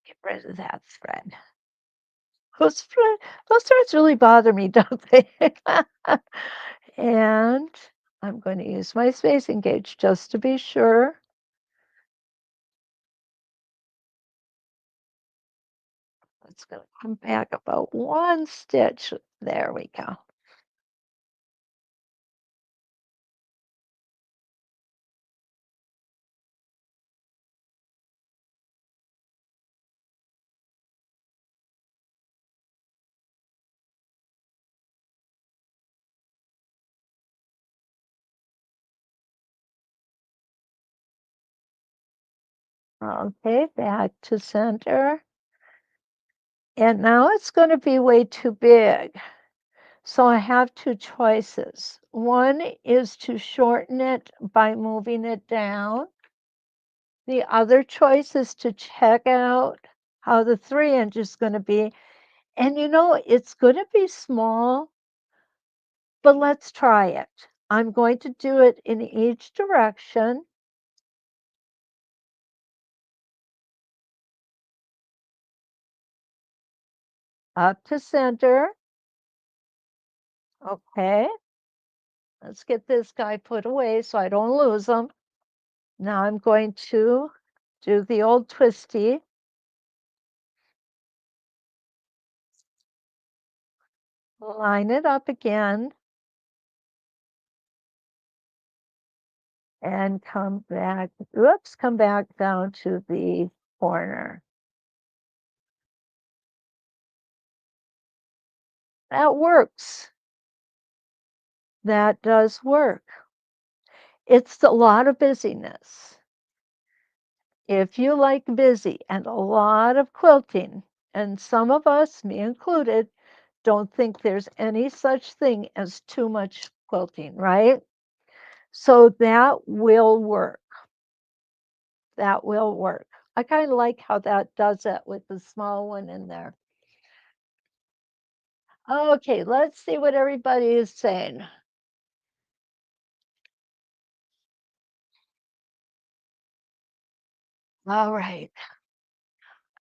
Get rid of that thread. Those threads really bother me, don't they? And I'm going to use my spacing gauge just to be sure. It's going to come back about one stitch. There we go. Okay, back to center. And now it's going to be way too big. So I have two choices. One is to shorten it by moving it down. The other choice is to check out how the 3" is going to be. And it's going to be small, but let's try it. I'm going to do it in each direction. Up to center. Okay. Let's get this guy put away so I don't lose him. Now I'm going to do the old twisty. Line it up again. And come back, oops, come back down to the corner. That works. That does work. It's a lot of busyness. If you like busy and a lot of quilting, and some of us, me included, don't think there's any such thing as too much quilting, right? So that will work. That will work. I kind of like how that does it with the small one in there. Okay, let's see what everybody is saying. All right.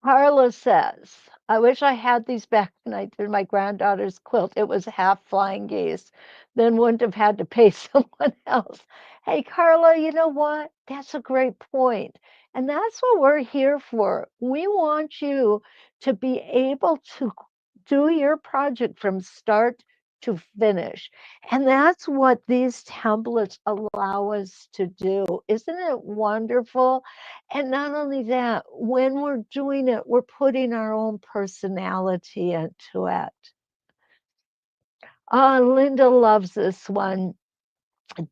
Carla says, I wish I had these back when I did my granddaughter's quilt. It was half flying geese. Then wouldn't have had to pay someone else. Hey, Carla, you know what? That's a great point. And that's what we're here for. We want you to be able to do your project from start to finish. And that's what these templates allow us to do. Isn't it wonderful? And not only that, when we're doing it, we're putting our own personality into it. Linda loves this one.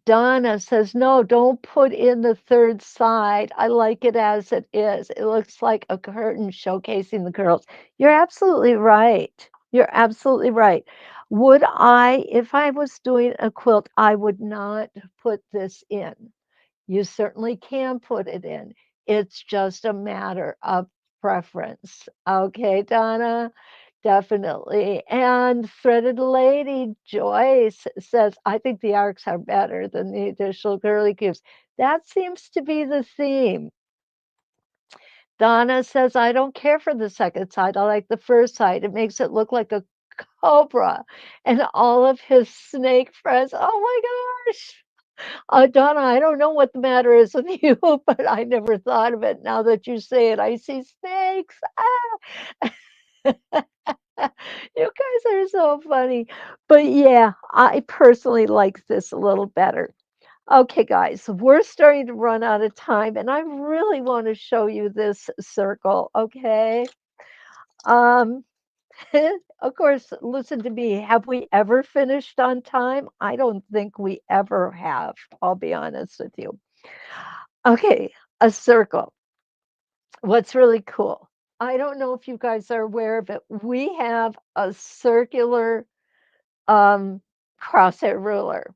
Donna says, no, don't put in the third side. I like it as it is. It looks like a curtain showcasing the girls. You're absolutely right. You're absolutely right. Would I, if I was doing a quilt, I would not put this in. You certainly can put it in. It's just a matter of preference. Okay, Donna? Definitely. And Threaded Lady Joyce says, I think the arcs are better than the additional girly cubes. That seems to be the theme. Donna says, "I don't care for the second side. I like the first side. It makes it look like a cobra." And all of his snake friends, oh my gosh. Donna, I don't know what the matter is with you, but I never thought of it. Now that you say it, I see snakes. Ah. You guys are so funny. But yeah, I personally like this a little better. Okay, guys, we're starting to run out of time, and I really want to show you this circle, okay? Um, of course, listen to me. Have we ever finished on time? I don't think we ever have. I'll be honest with you. Okay, a circle. What's really cool? I don't know if you guys are aware of it. We have a circular um, crosshair ruler,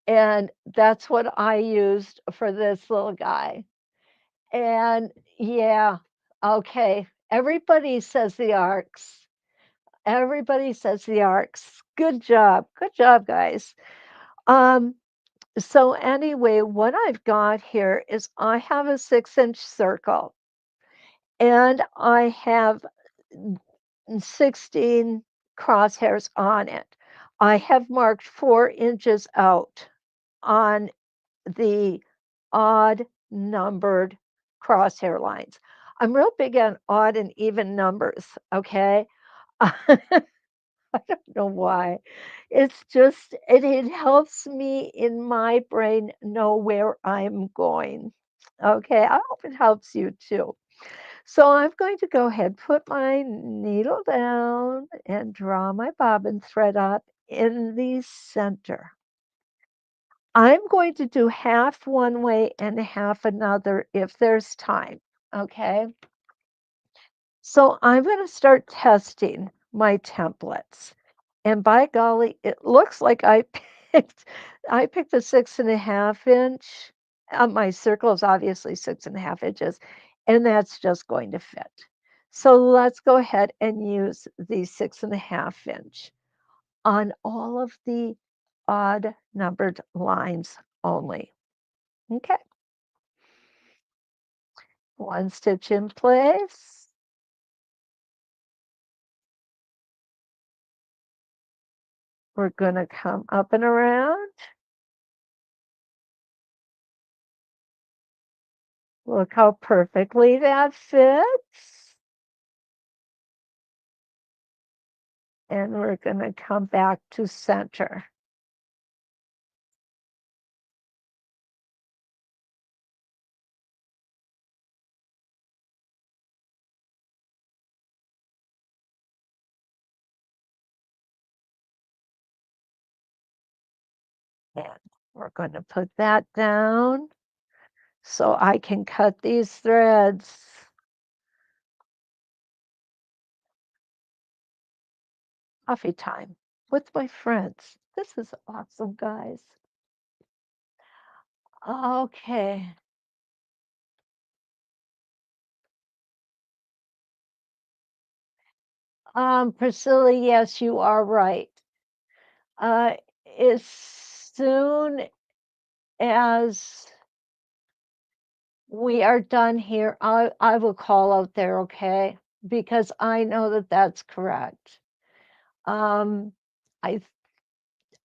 and that's what I used for this little guy. And yeah, okay. Everybody says the arcs. Everybody says the arcs. Good job. Good job, guys. Um, so anyway, what I've got here is I have a 6-inch circle and I have 16 crosshairs on it. I have marked 4 inches out on the odd numbered crosshair lines. I'm real big on odd and even numbers, okay? I don't know why. It's just it helps me in my brain know where I'm going. Okay, I hope it helps you too. So I'm going to go ahead, put my needle down and draw my bobbin thread up in the center. I'm going to do half one way and half another if there's time. Okay. So I'm going to start testing my templates. And by golly, it looks like picked I picked a 6.5 inch. My circle is obviously 6.5 inches, and that's just going to fit. So let's go ahead and use the 6.5 inch on all of the odd numbered lines only. Okay, one stitch in place. We're going to come up and around. Look how perfectly that fits. And we're going to come back to center. And we're going to put that down so I can cut these threads. Coffee time with my friends. This is awesome, guys. Okay. Priscilla, yes, you are right. Uh, as soon as we are done here, I will call out there, okay? Because I know that that's correct. Um, I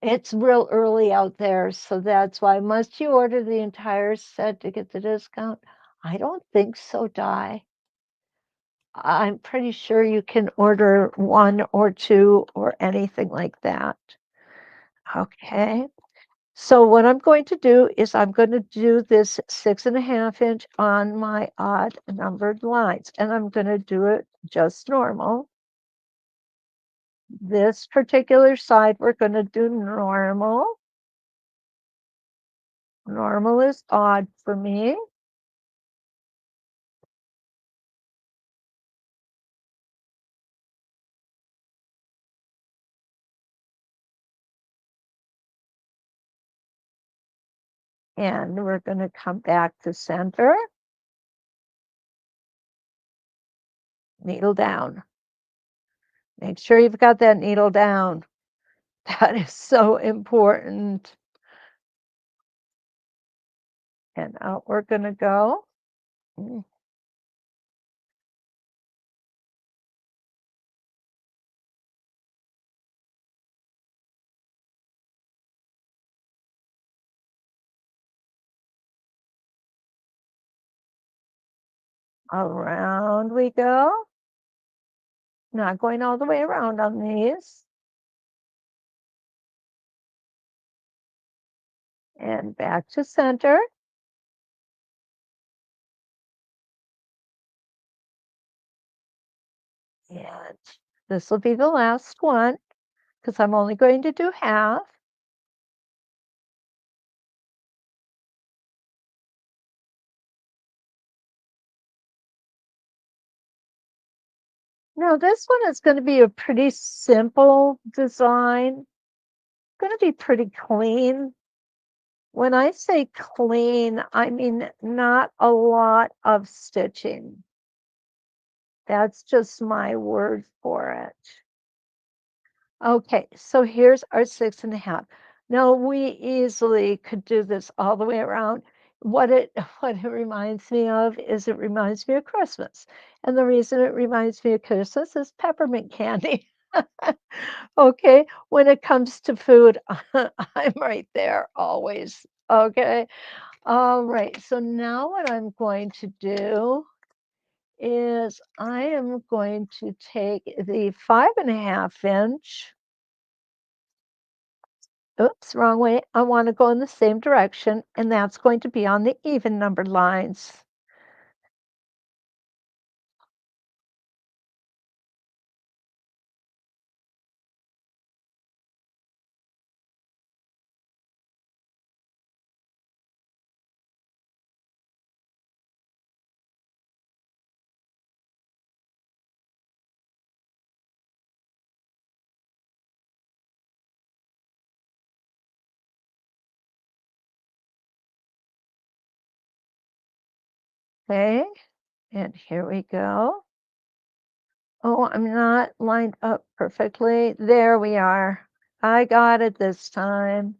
It's real early out there, so that's why. Must you order the entire set to get the discount? I don't think so, Di. I'm pretty sure you can order one or two or anything like that. Okay. So what I'm going to do is I'm going to do this 6.5 inch on my odd numbered lines, and I'm going to do it just normal. This particular side, we're going to do normal. Normal is odd for me. And we're going to come back to center, needle down. Make sure you've got that needle down. That is so important. And out we're going to go. Around we go. Not going all the way around on these. And back to center. And this will be the last one because I'm only going to do half. Now this one is going to be a pretty simple design. Going to be pretty clean. When I say clean, I mean not a lot of stitching. That's just my word for it. Okay, so here's our 6.5. Now we easily could do this all the way around. What it what it reminds me of is it reminds me of Christmas. And the reason it reminds me of Christmas is peppermint candy. Okay, when it comes to food, I'm right there always. Okay. All right. So now what I'm going to do is I am going to take the 5.5 inch. Oops, wrong way. I want to go in the same direction, and that's going to be on the even numbered lines. Okay, and here we go. Oh, I'm not lined up perfectly. There we are. I got it this time.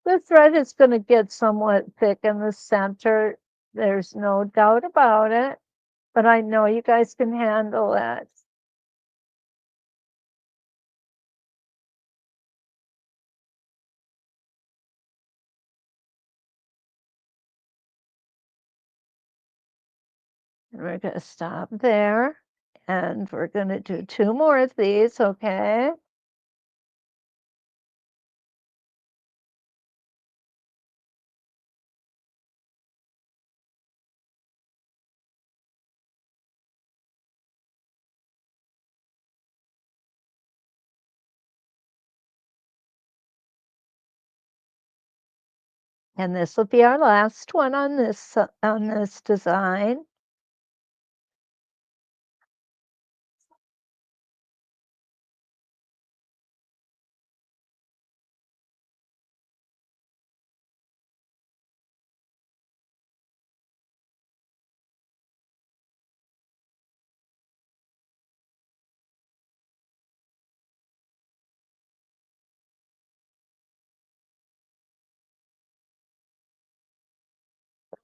The thread is going to get somewhat thick in the center. There's no doubt about it, but I know you guys can handle it. And we're going to stop there, and we're going to do 2 more of these, okay? And this will be our last one on this design.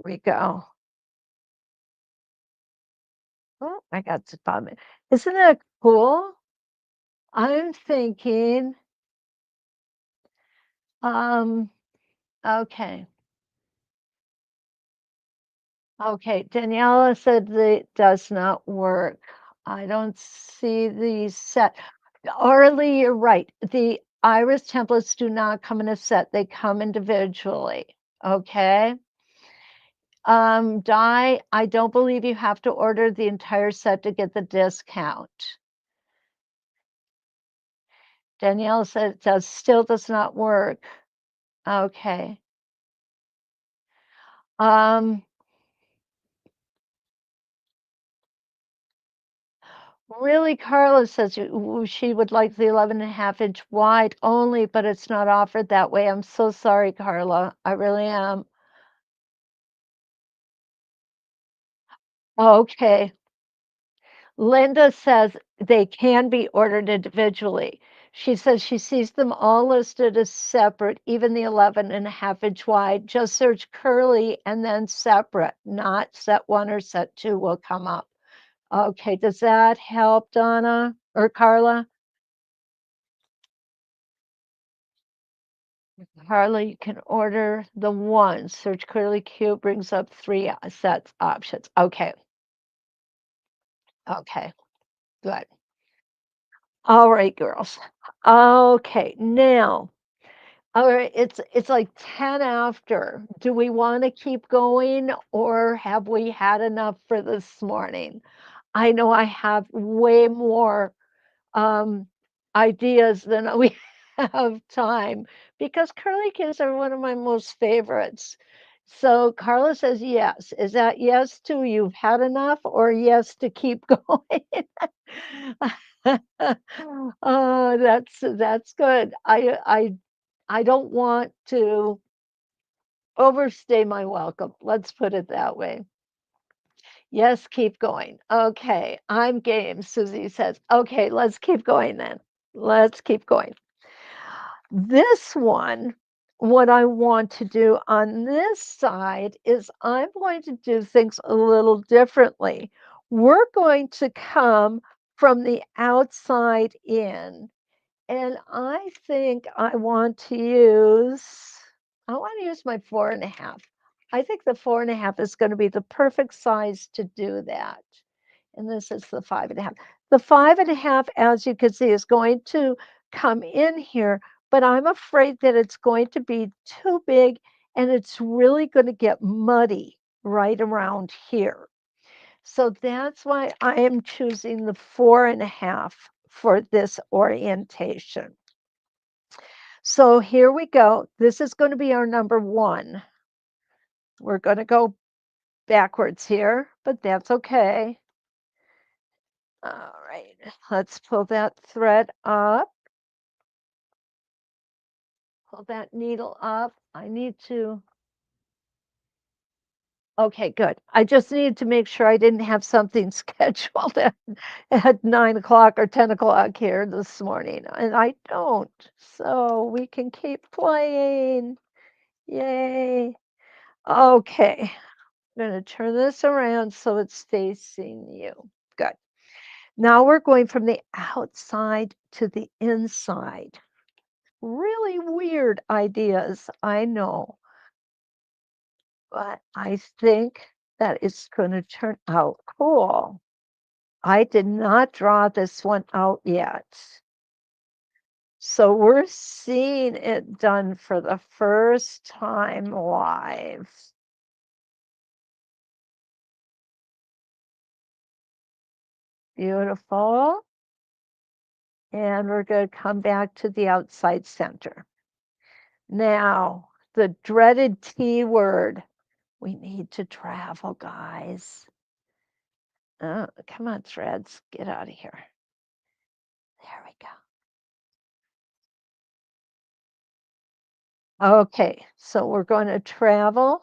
Here we go. Oh, I got to bum it. Isn't that cool? I'm thinking, um, okay. Okay, Daniela said that it does not work. I don't see the set. Orly, you're right. The iris templates do not come in a set. They come individually. Okay. Di, I don't believe you have to order the entire set to get the discount. Danielle said it still does not work. Okay. Um, really, Carla says she would like the 11.5 inch wide only, but it's not offered that way. I'm so sorry, Carla. I really am. Okay. Linda says they can be ordered individually. She says she sees them all listed as separate, even the 11.5 inch wide. Just search curly and then separate, not set one or set two will come up. Okay, does that help, Donna or Carla? Carla, you can order the one. Search Curly Q brings up 3 sets options. Okay. Okay, good. All right, girls. Okay, now, all right, it's like 10 after. Do we want to keep going or have we had enough for this morning? I know I have way more um, ideas than we have time because curly cues are one of my most favorites. So Carla says yes. Is that yes to you've had enough or yes to keep going? Oh, that's good. I don't want to overstay my welcome. Let's put it that way. Yes, keep going. Okay, I'm game, Susie says. Okay, let's keep going then. Let's keep going. This one, what I want to do on this side is I'm going to do things a little differently. We're going to come from the outside in, and I think I want to use my 4.5. I think the 4.5 is going to be the perfect size to do that. And this is the 5.5. The 5.5, as you can see, is going to come in here, but I'm afraid that it's going to be too big and it's really going to get muddy right around here. So that's why I am choosing the 4.5 for this orientation. So here we go. This is going to be our number 1. We're going to go backwards here, but that's okay. All right, let's pull that thread up, pull that needle up. I need to, okay, good. I just needed to make sure I didn't have something scheduled at 9 o'clock or 10 o'clock here this morning, and I don't. So we can keep playing. Yay. Okay, I'm going to turn this around so it's facing you. Good. Now we're going from the outside to the inside. Really weird ideas, I know, but I think that it's going to turn out cool. I did not draw this one out yet. So we're seeing it done for the first time live. Beautiful. And we're going to come back to the outside center. Now, the dreaded T word. We need to travel, guys. Oh, come on, threads. Get out of here. There we go. Okay, so we're going to travel.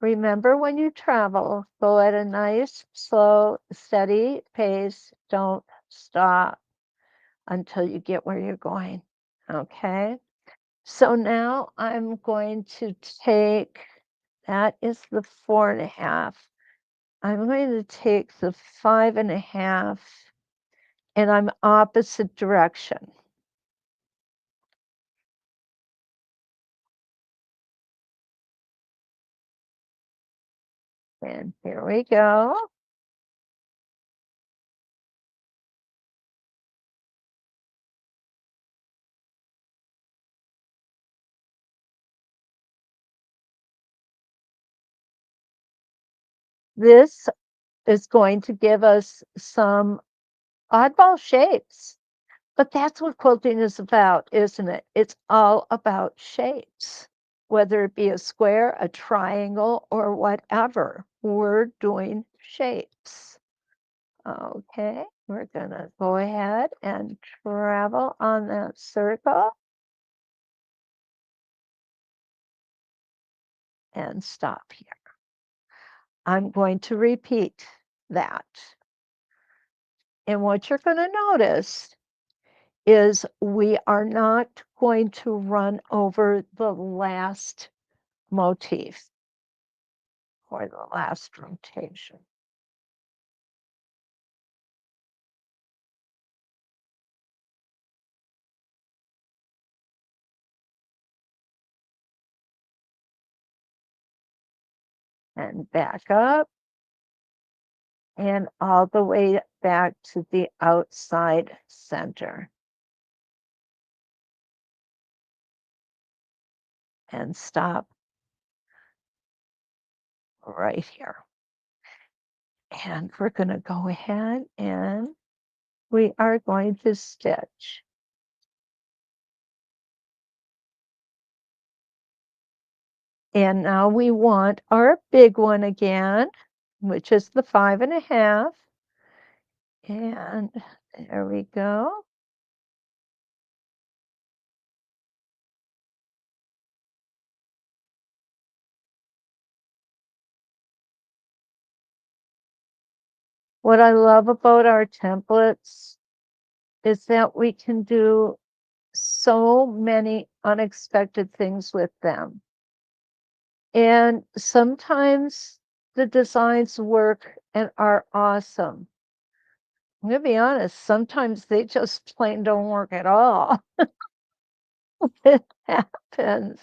Remember, when you travel, go at a nice, slow, steady pace. Don't stop until you get where you're going. Okay, so now I'm going to take, that is the 4.5. I'm going to take the 5.5 and I'm opposite direction. And here we go. This is going to give us some oddball shapes, but that's what quilting is about, isn't it? It's all about shapes, whether it be a square, a triangle, or whatever. We're doing shapes. Okay, we're gonna go ahead and travel on that circle and stop here. I'm going to repeat that. And what you're going to notice is we are not going to run over the last motif or the last rotation. And back up and all the way back to the outside center and stop right here. And we're going to go ahead and we are going to stitch. And now we want our big one again, which is the 5.5. And there we go. What I love about our templates is that we can do so many unexpected things with them. And sometimes the designs work and are awesome. I'm gonna be honest, sometimes they just plain don't work at all. It happens.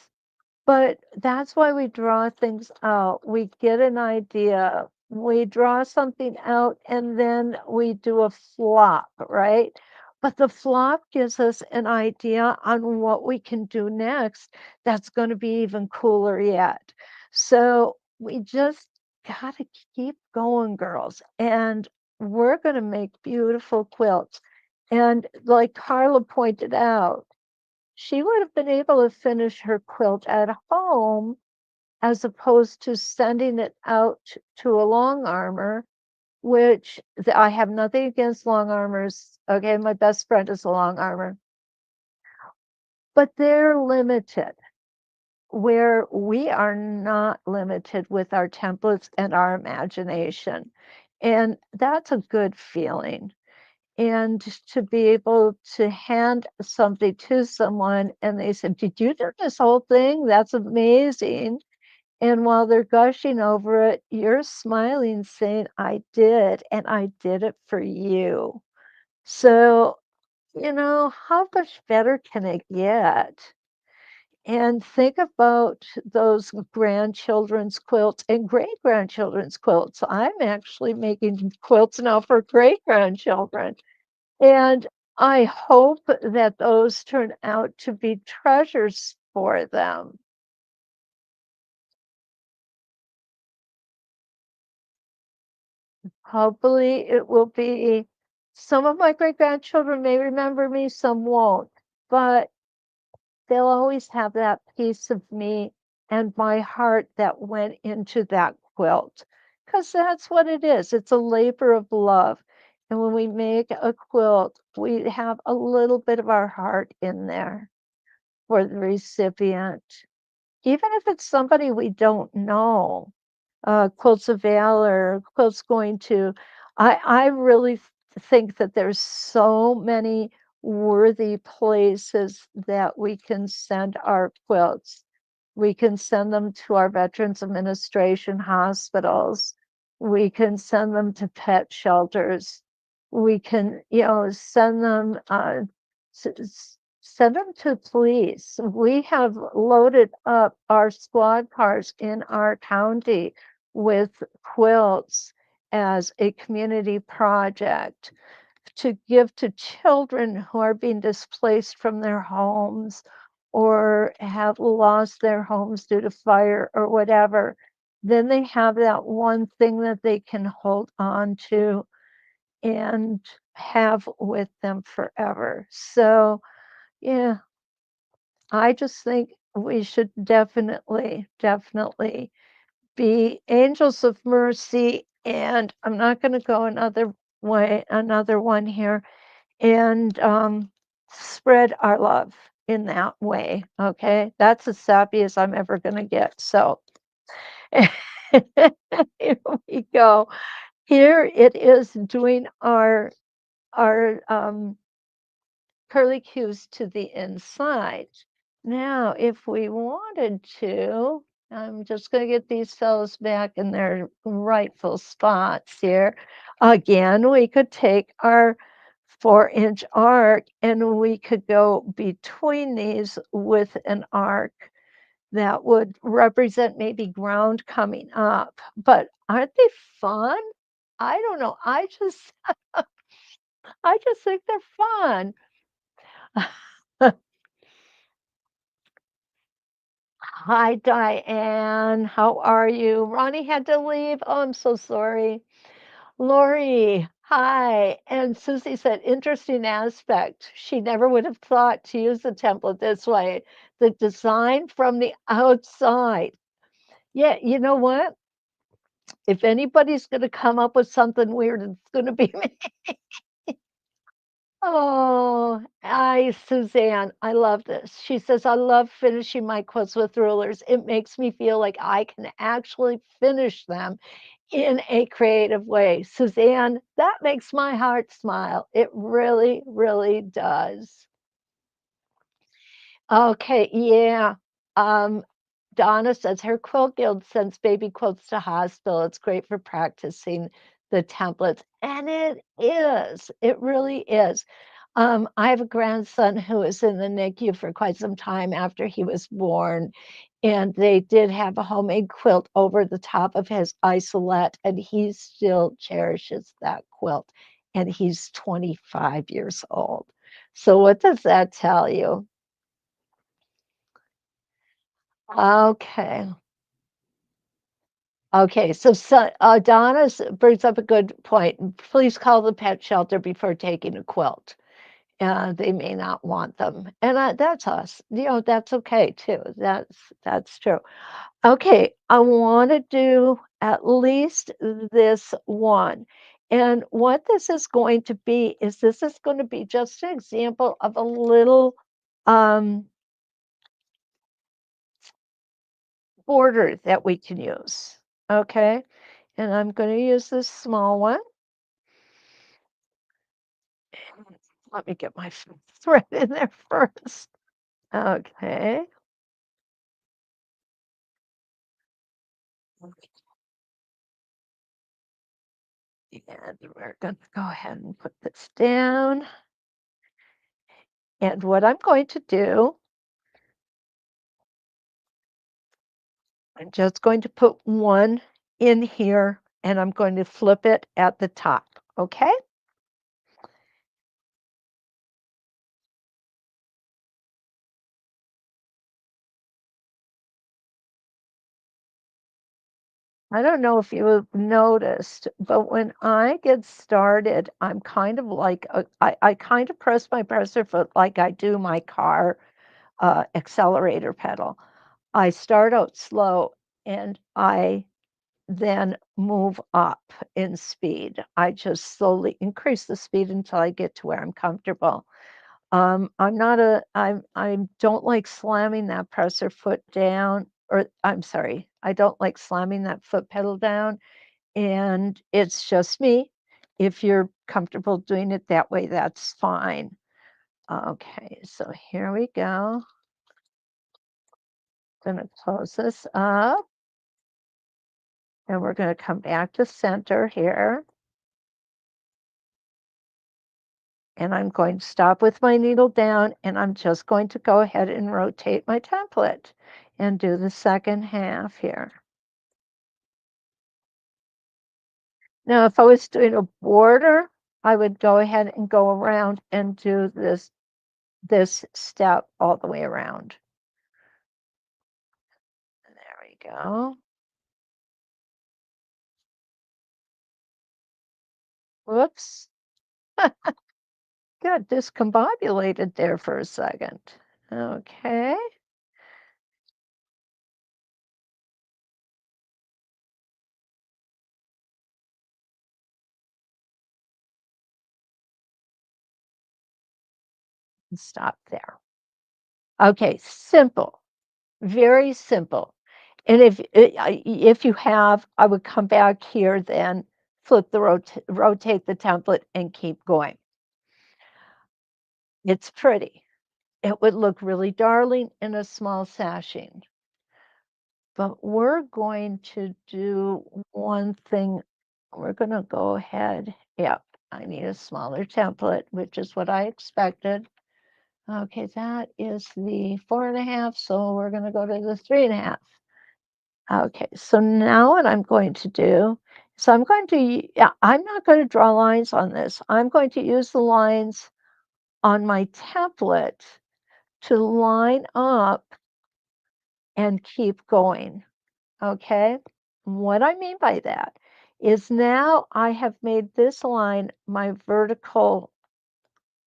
But that's why we draw things out. We get an idea, we draw something out, and then we do a flop, right? But the flop gives us an idea on what we can do next that's going to be even cooler yet. So we just got to keep going, girls. And we're going to make beautiful quilts. And like Carla pointed out, she would have been able to finish her quilt at home as opposed to sending it out to a long armor, which I have nothing against long armors. Okay, my best friend is a long armor, but they're limited where we are not limited with our templates and our imagination. And that's a good feeling. And to be able to hand something to someone and they said, "Did you do this whole thing? That's amazing." And while they're gushing over it, you're smiling, saying, "I did, and I did it for you." So, how much better can it get? And think about those grandchildren's quilts and great grandchildren's quilts. I'm actually making quilts now for great grandchildren. And I hope that those turn out to be treasures for them. Hopefully, it will be some of my great grandchildren may remember me, some won't, but they'll always have that piece of me and my heart that went into that quilt. Because that's what it is. It's a labor of love. And when we make a quilt, we have a little bit of our heart in there for the recipient, even if it's somebody we don't know. Quilts of Valor, Quilts Going to. I really think that there's so many worthy places that we can send our quilts. We can send them to our Veterans Administration hospitals. We can send them to pet shelters. We can, send them send them to police. We have loaded up our squad cars in our county with quilts as a community project to give to children who are being displaced from their homes or have lost their homes due to fire or whatever. Then they have that one thing that they can hold on to and have with them forever. So, yeah, I just think we should definitely, definitely be angels of mercy. And I'm not going to go another one here, and spread our love in that way. Okay. That's as sappy as I'm ever going to get. So here we go. Here it is doing our curly cues to the inside. Now, if we wanted to, I'm just going to get these fellows back in their rightful spots here. Again, we could take our 4-inch arc and we could go between these with an arc that would represent maybe ground coming up. But aren't they fun? I don't know. I just think they're fun. Hi, Diane. How are you? Ronnie had to leave. Oh, I'm so sorry. Lori, hi. And Susie said, interesting aspect. She never would have thought to use the template this way. The design from the outside. Yeah, you know what? If anybody's going to come up with something weird, it's going to be me. Oh, Suzanne, I love this. She says, I love finishing my quilts with rulers. It makes me feel like I can actually finish them in a creative way. Suzanne, that makes my heart smile. It really, really does. Okay, yeah. Um, Donna says her quilt guild sends baby quilts to hospital. It's great for practicing the templates. And it is. It really is. I have a grandson who was in the NICU for quite some time after he was born. And they did have a homemade quilt over the top of his isolette, and he still cherishes that quilt. And he's 25 years old. So, what does that tell you? Okay. Okay, so Donna brings up a good point. Please call the pet shelter before taking a quilt. They may not want them, and that's us. You know, that's okay too. That's true. Okay, I want to do at least this one, and what this is going to be is this is going to be just an example of a little um, border that we can use. Okay, and I'm going to use this small one. Let me get my thread in there first. Okay. And we're going to go ahead and put this down. And what I'm going to do, I'm just going to put one in here and I'm going to flip it at the top. Okay. I don't know if you have noticed, but when I get started, I'm kind of like, I kind of press my presser foot like I do my car accelerator pedal. I start out slow and I then move up in speed. I just slowly increase the speed until I get to where I'm comfortable. I'm not a I don't like slamming that presser foot down, or I'm sorry, I don't like slamming that foot pedal down, and it's just me. If you're comfortable doing it that way, that's fine. Okay, so here we go. Gonna close this up, and we're gonna come back to center here. And I'm going to stop with my needle down, and I'm just going to go ahead and rotate my template and do the second half here. Now, if I was doing a border, I would go ahead and go around and do this step all the way around. There we go. Whoops. Got discombobulated there for a second. Okay. Stop there. Okay, simple. Very simple. And if you have, I would come back here then, flip the rotate the template and keep going. It's pretty. It would look really darling in a small sashing. But we're going to do one thing. We're going to go ahead. Yep, I need a smaller template, which is what I expected. Okay, that is the 4.5, so we're going to go to the 3.5. Okay, so now what I'm going to do So I'm going to, yeah, I'm not going to draw lines on this. I'm going to use the lines on my template to line up and keep going. Okay. What I mean by that is now I have made this line my vertical.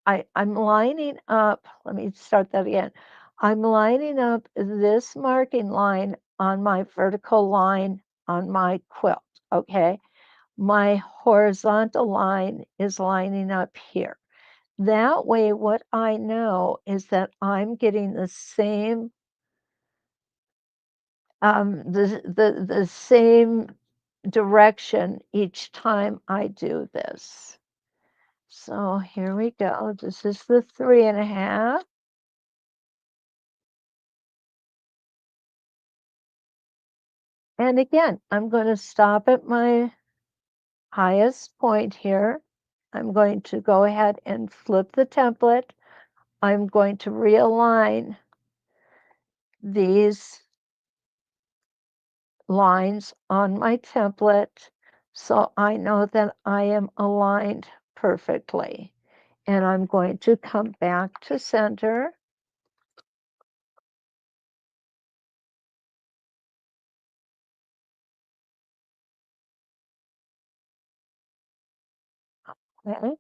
I'm lining up, let me start that again. I'm lining up this marking line on my vertical line on my quilt. Okay. My horizontal line is lining up here. That way, what I know is that I'm getting the same the same direction each time I do this. So here we go. This is the 3.5. And again, I'm going to stop at my highest point here. I'm going to go ahead and flip the template. I'm going to realign these lines on my template so I know that I am aligned perfectly. And I'm going to come back to center. Okay.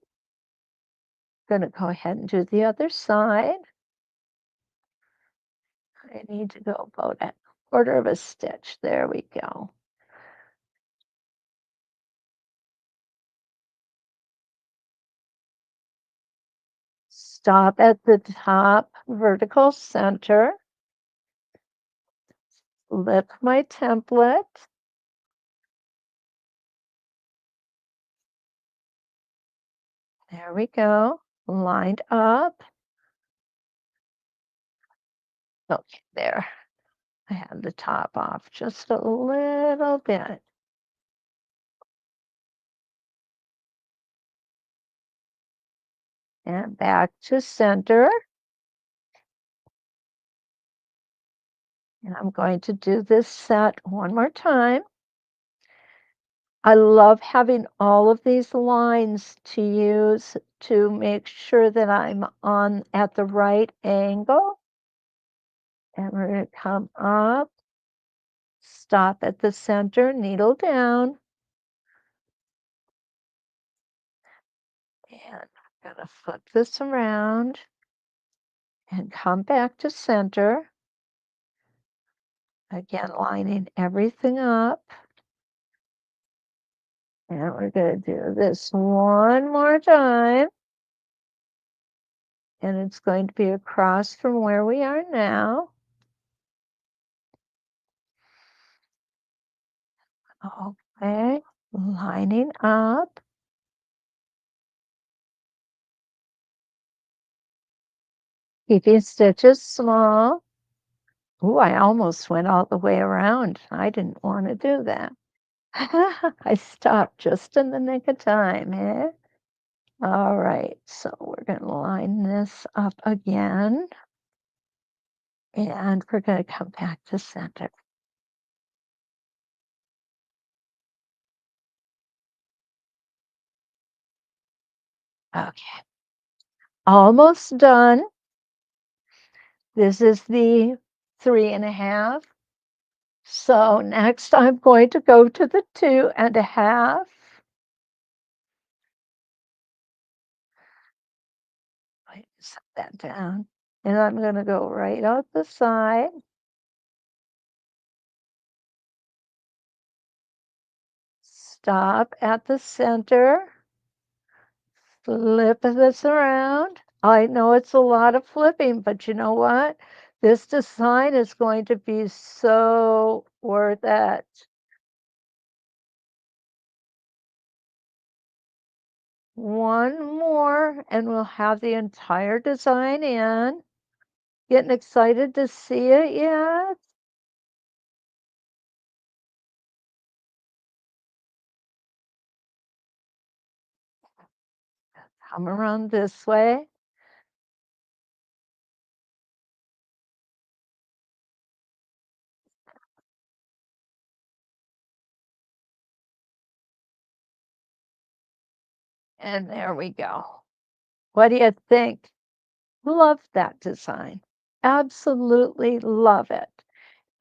Going to go ahead and do the other side. I need to go about a quarter of a stitch. There we go. Stop at the top vertical center. Flip my template. There we go. Lined up. Okay, there. I had the top off just a little bit. And back to center. And I'm going to do this set one more time. I love having all of these lines to use to make sure that I'm on at the right angle. And we're going to come up, stop at the center, needle down. And I'm going to flip this around and come back to center. Again, lining everything up. And we're going to do this one more time. And it's going to be across from where we are now. Okay, lining up. Keeping stitches small. Ooh, I almost went all the way around. I didn't want to do that. I stopped just in the nick of time, eh? All right, so we're going to line this up again. And we're going to come back to center. Okay, almost done. This is the 3.5. So next I'm going to go to the 2.5. Set that down. And I'm going to go right out the side. Stop at the center. Flip this around. I know it's a lot of flipping, but you know what? This design is going to be so worth it. One more, and we'll have the entire design in. Getting excited to see it yet? Come around this way. And there we go. What do you think? Love that design. Absolutely love it.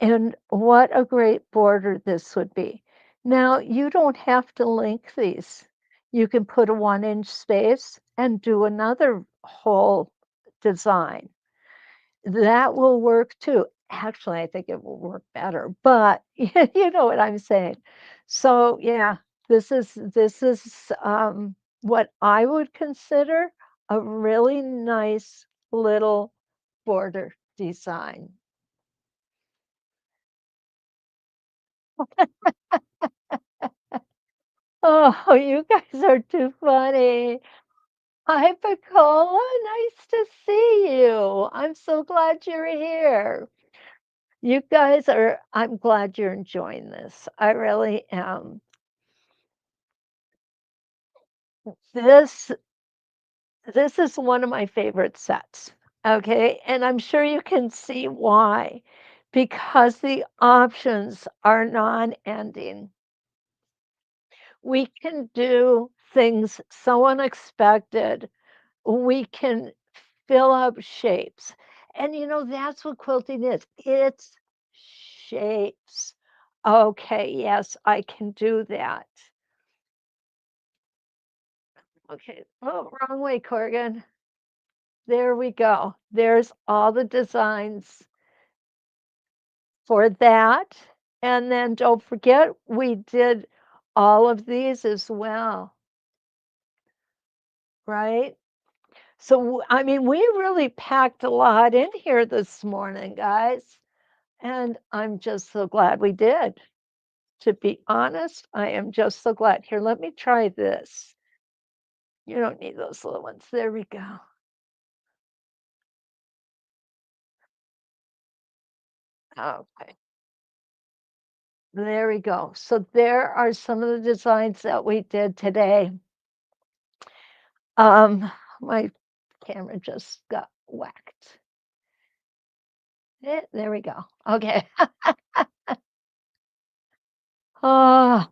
And what a great border this would be. Now, you don't have to link these. You can put a 1-inch space and do another whole design. That will work too. Actually, I think it will work better, but you know what I'm saying. So, yeah, this is what I would consider a really nice little border design. Oh, you guys are too funny. Hi, Pacola. Nice to see you. I'm so glad you're here. You guys are, I'm glad you're enjoying this. I really am. This this is one of my favorite sets. Okay, and I'm sure you can see why. Because the options are non-ending. We can do things so unexpected. We can fill up shapes. And you know, that's what quilting is. It's shapes. Okay, yes, I can do that. Okay. Oh, wrong way, Corgan. There we go. There's all the designs for that. And then don't forget, we did all of these as well, right? So, I mean, we really packed a lot in here this morning, guys. And I'm just so glad we did. To be honest, I am just so glad. Here, let me try this. You don't need those little ones. There we go. Okay. There we go. So there are some of the designs that we did today. My camera just got whacked. There we go. Okay. Ah,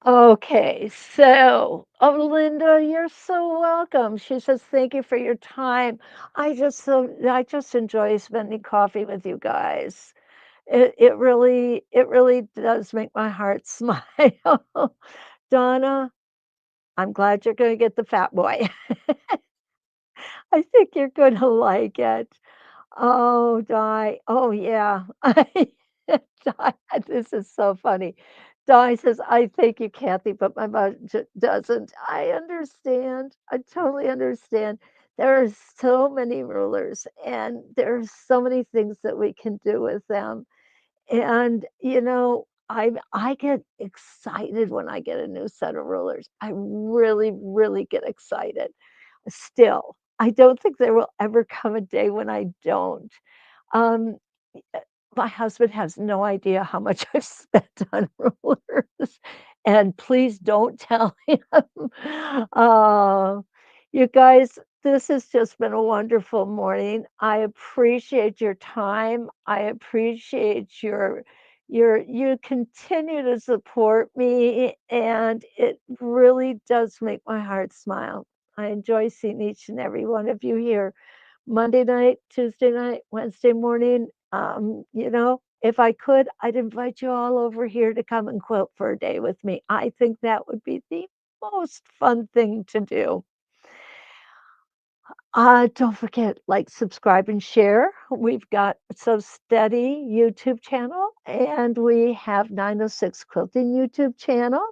okay. So, oh, Linda, you're so welcome. She says, thank you for your time. I just enjoy spending coffee with you guys. It really does make my heart smile. Donna, I'm glad you're gonna get the fat boy. I think you're gonna like it. Oh, Di. Oh, yeah. Di, this is so funny. Di says, "I thank you, Kathy, but my budget doesn't." I understand. I totally understand. There are so many rulers, and there's so many things that we can do with them. And, you know, I get excited when I get a new set of rulers. I really, really get excited. Still, I don't think there will ever come a day when I don't. Um, uh, my husband has no idea how much I've spent on rulers, and please don't tell him. Uh, you guys, this has just been a wonderful morning. I appreciate your time. I appreciate you continue to support me, and it really does make my heart smile. I enjoy seeing each and every one of you here Monday night, Tuesday night, Wednesday morning. You know, if I could, I'd invite you all over here to come and quilt for a day with me. I think that would be the most fun thing to do. Don't forget, like, subscribe, and share. We've got So Steady YouTube channel, and we have 906 Quilting YouTube channel.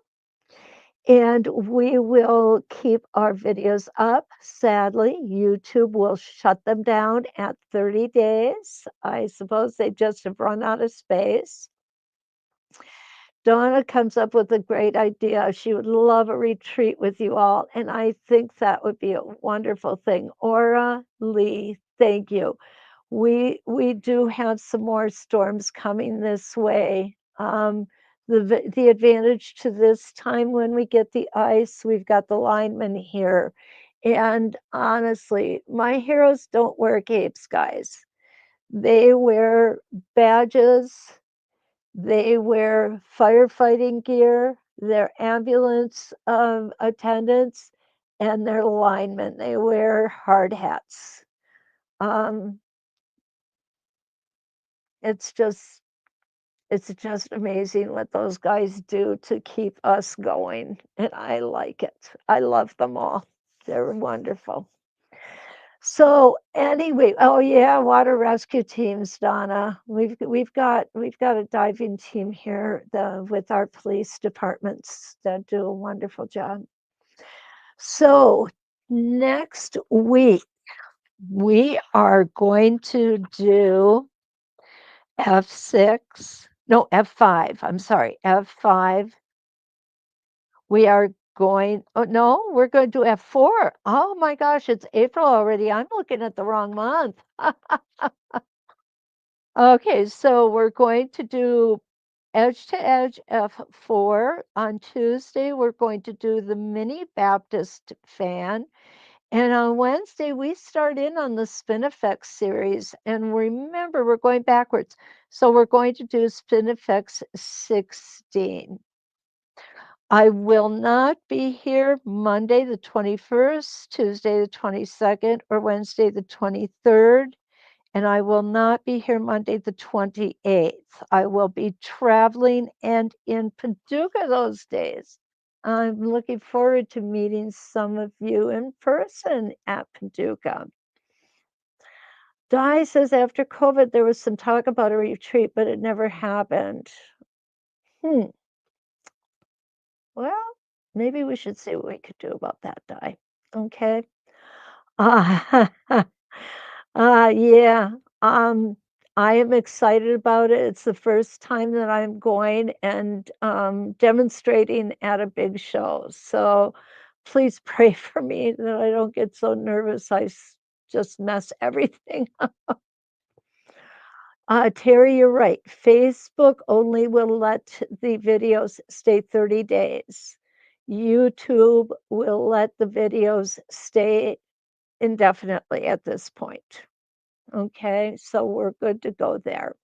And we will keep our videos up. Sadly, YouTube will shut them down at 30 days. I suppose they just have run out of space. Donna comes up with a great idea. She would love a retreat with you all, and I think that would be a wonderful thing. Aura Lee, thank you. We do have some more storms coming this way. The advantage to this time when we get the ice, we've got the linemen here. And honestly, my heroes don't wear capes, guys. They wear badges, they wear firefighting gear, they're ambulance attendants, and they're linemen. They wear hard hats. Um, it's just it's just amazing what those guys do to keep us going, and I like it. I love them all. They're wonderful. So anyway, oh yeah, water rescue teams, Donna. We've got a diving team here with our police departments that do a wonderful job. So next week we are going to do F6. No, F5. I'm sorry, F5. We are going, oh no, we're going to do F4. Oh my gosh, it's April already. I'm looking at the wrong month. Okay, so we're going to do Edge to Edge F4. On Tuesday, we're going to do the Mini Baptist fan. And on Wednesday, we start in on the Spinifex series. And remember, we're going backwards. So we're going to do Spinifex 16. I will not be here Monday the 21st, Tuesday the 22nd, or Wednesday the 23rd. And I will not be here Monday the 28th. I will be traveling and in Paducah those days. I'm looking forward to meeting some of you in person at Paducah. Di says after COVID, there was some talk about a retreat, but it never happened. Well, maybe we should see what we could do about that, Di. Okay. Uh, yeah. I am excited about it. It's the first time that I'm going and demonstrating at a big show. So please pray for me that I don't get so nervous just mess everything up. Terry, you're right. Facebook only will let the videos stay 30 days. YouTube will let the videos stay indefinitely at this point. Okay, so we're good to go there.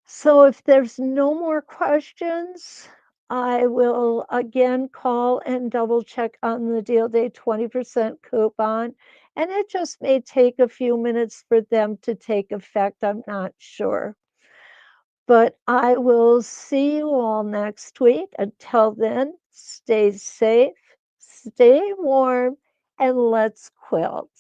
So if there's no more questions, I will again call and double check on the deal day 20% coupon. And it just may take a few minutes for them to take effect. I'm not sure. But I will see you all next week. Until then, stay safe, stay warm, and let's quilt.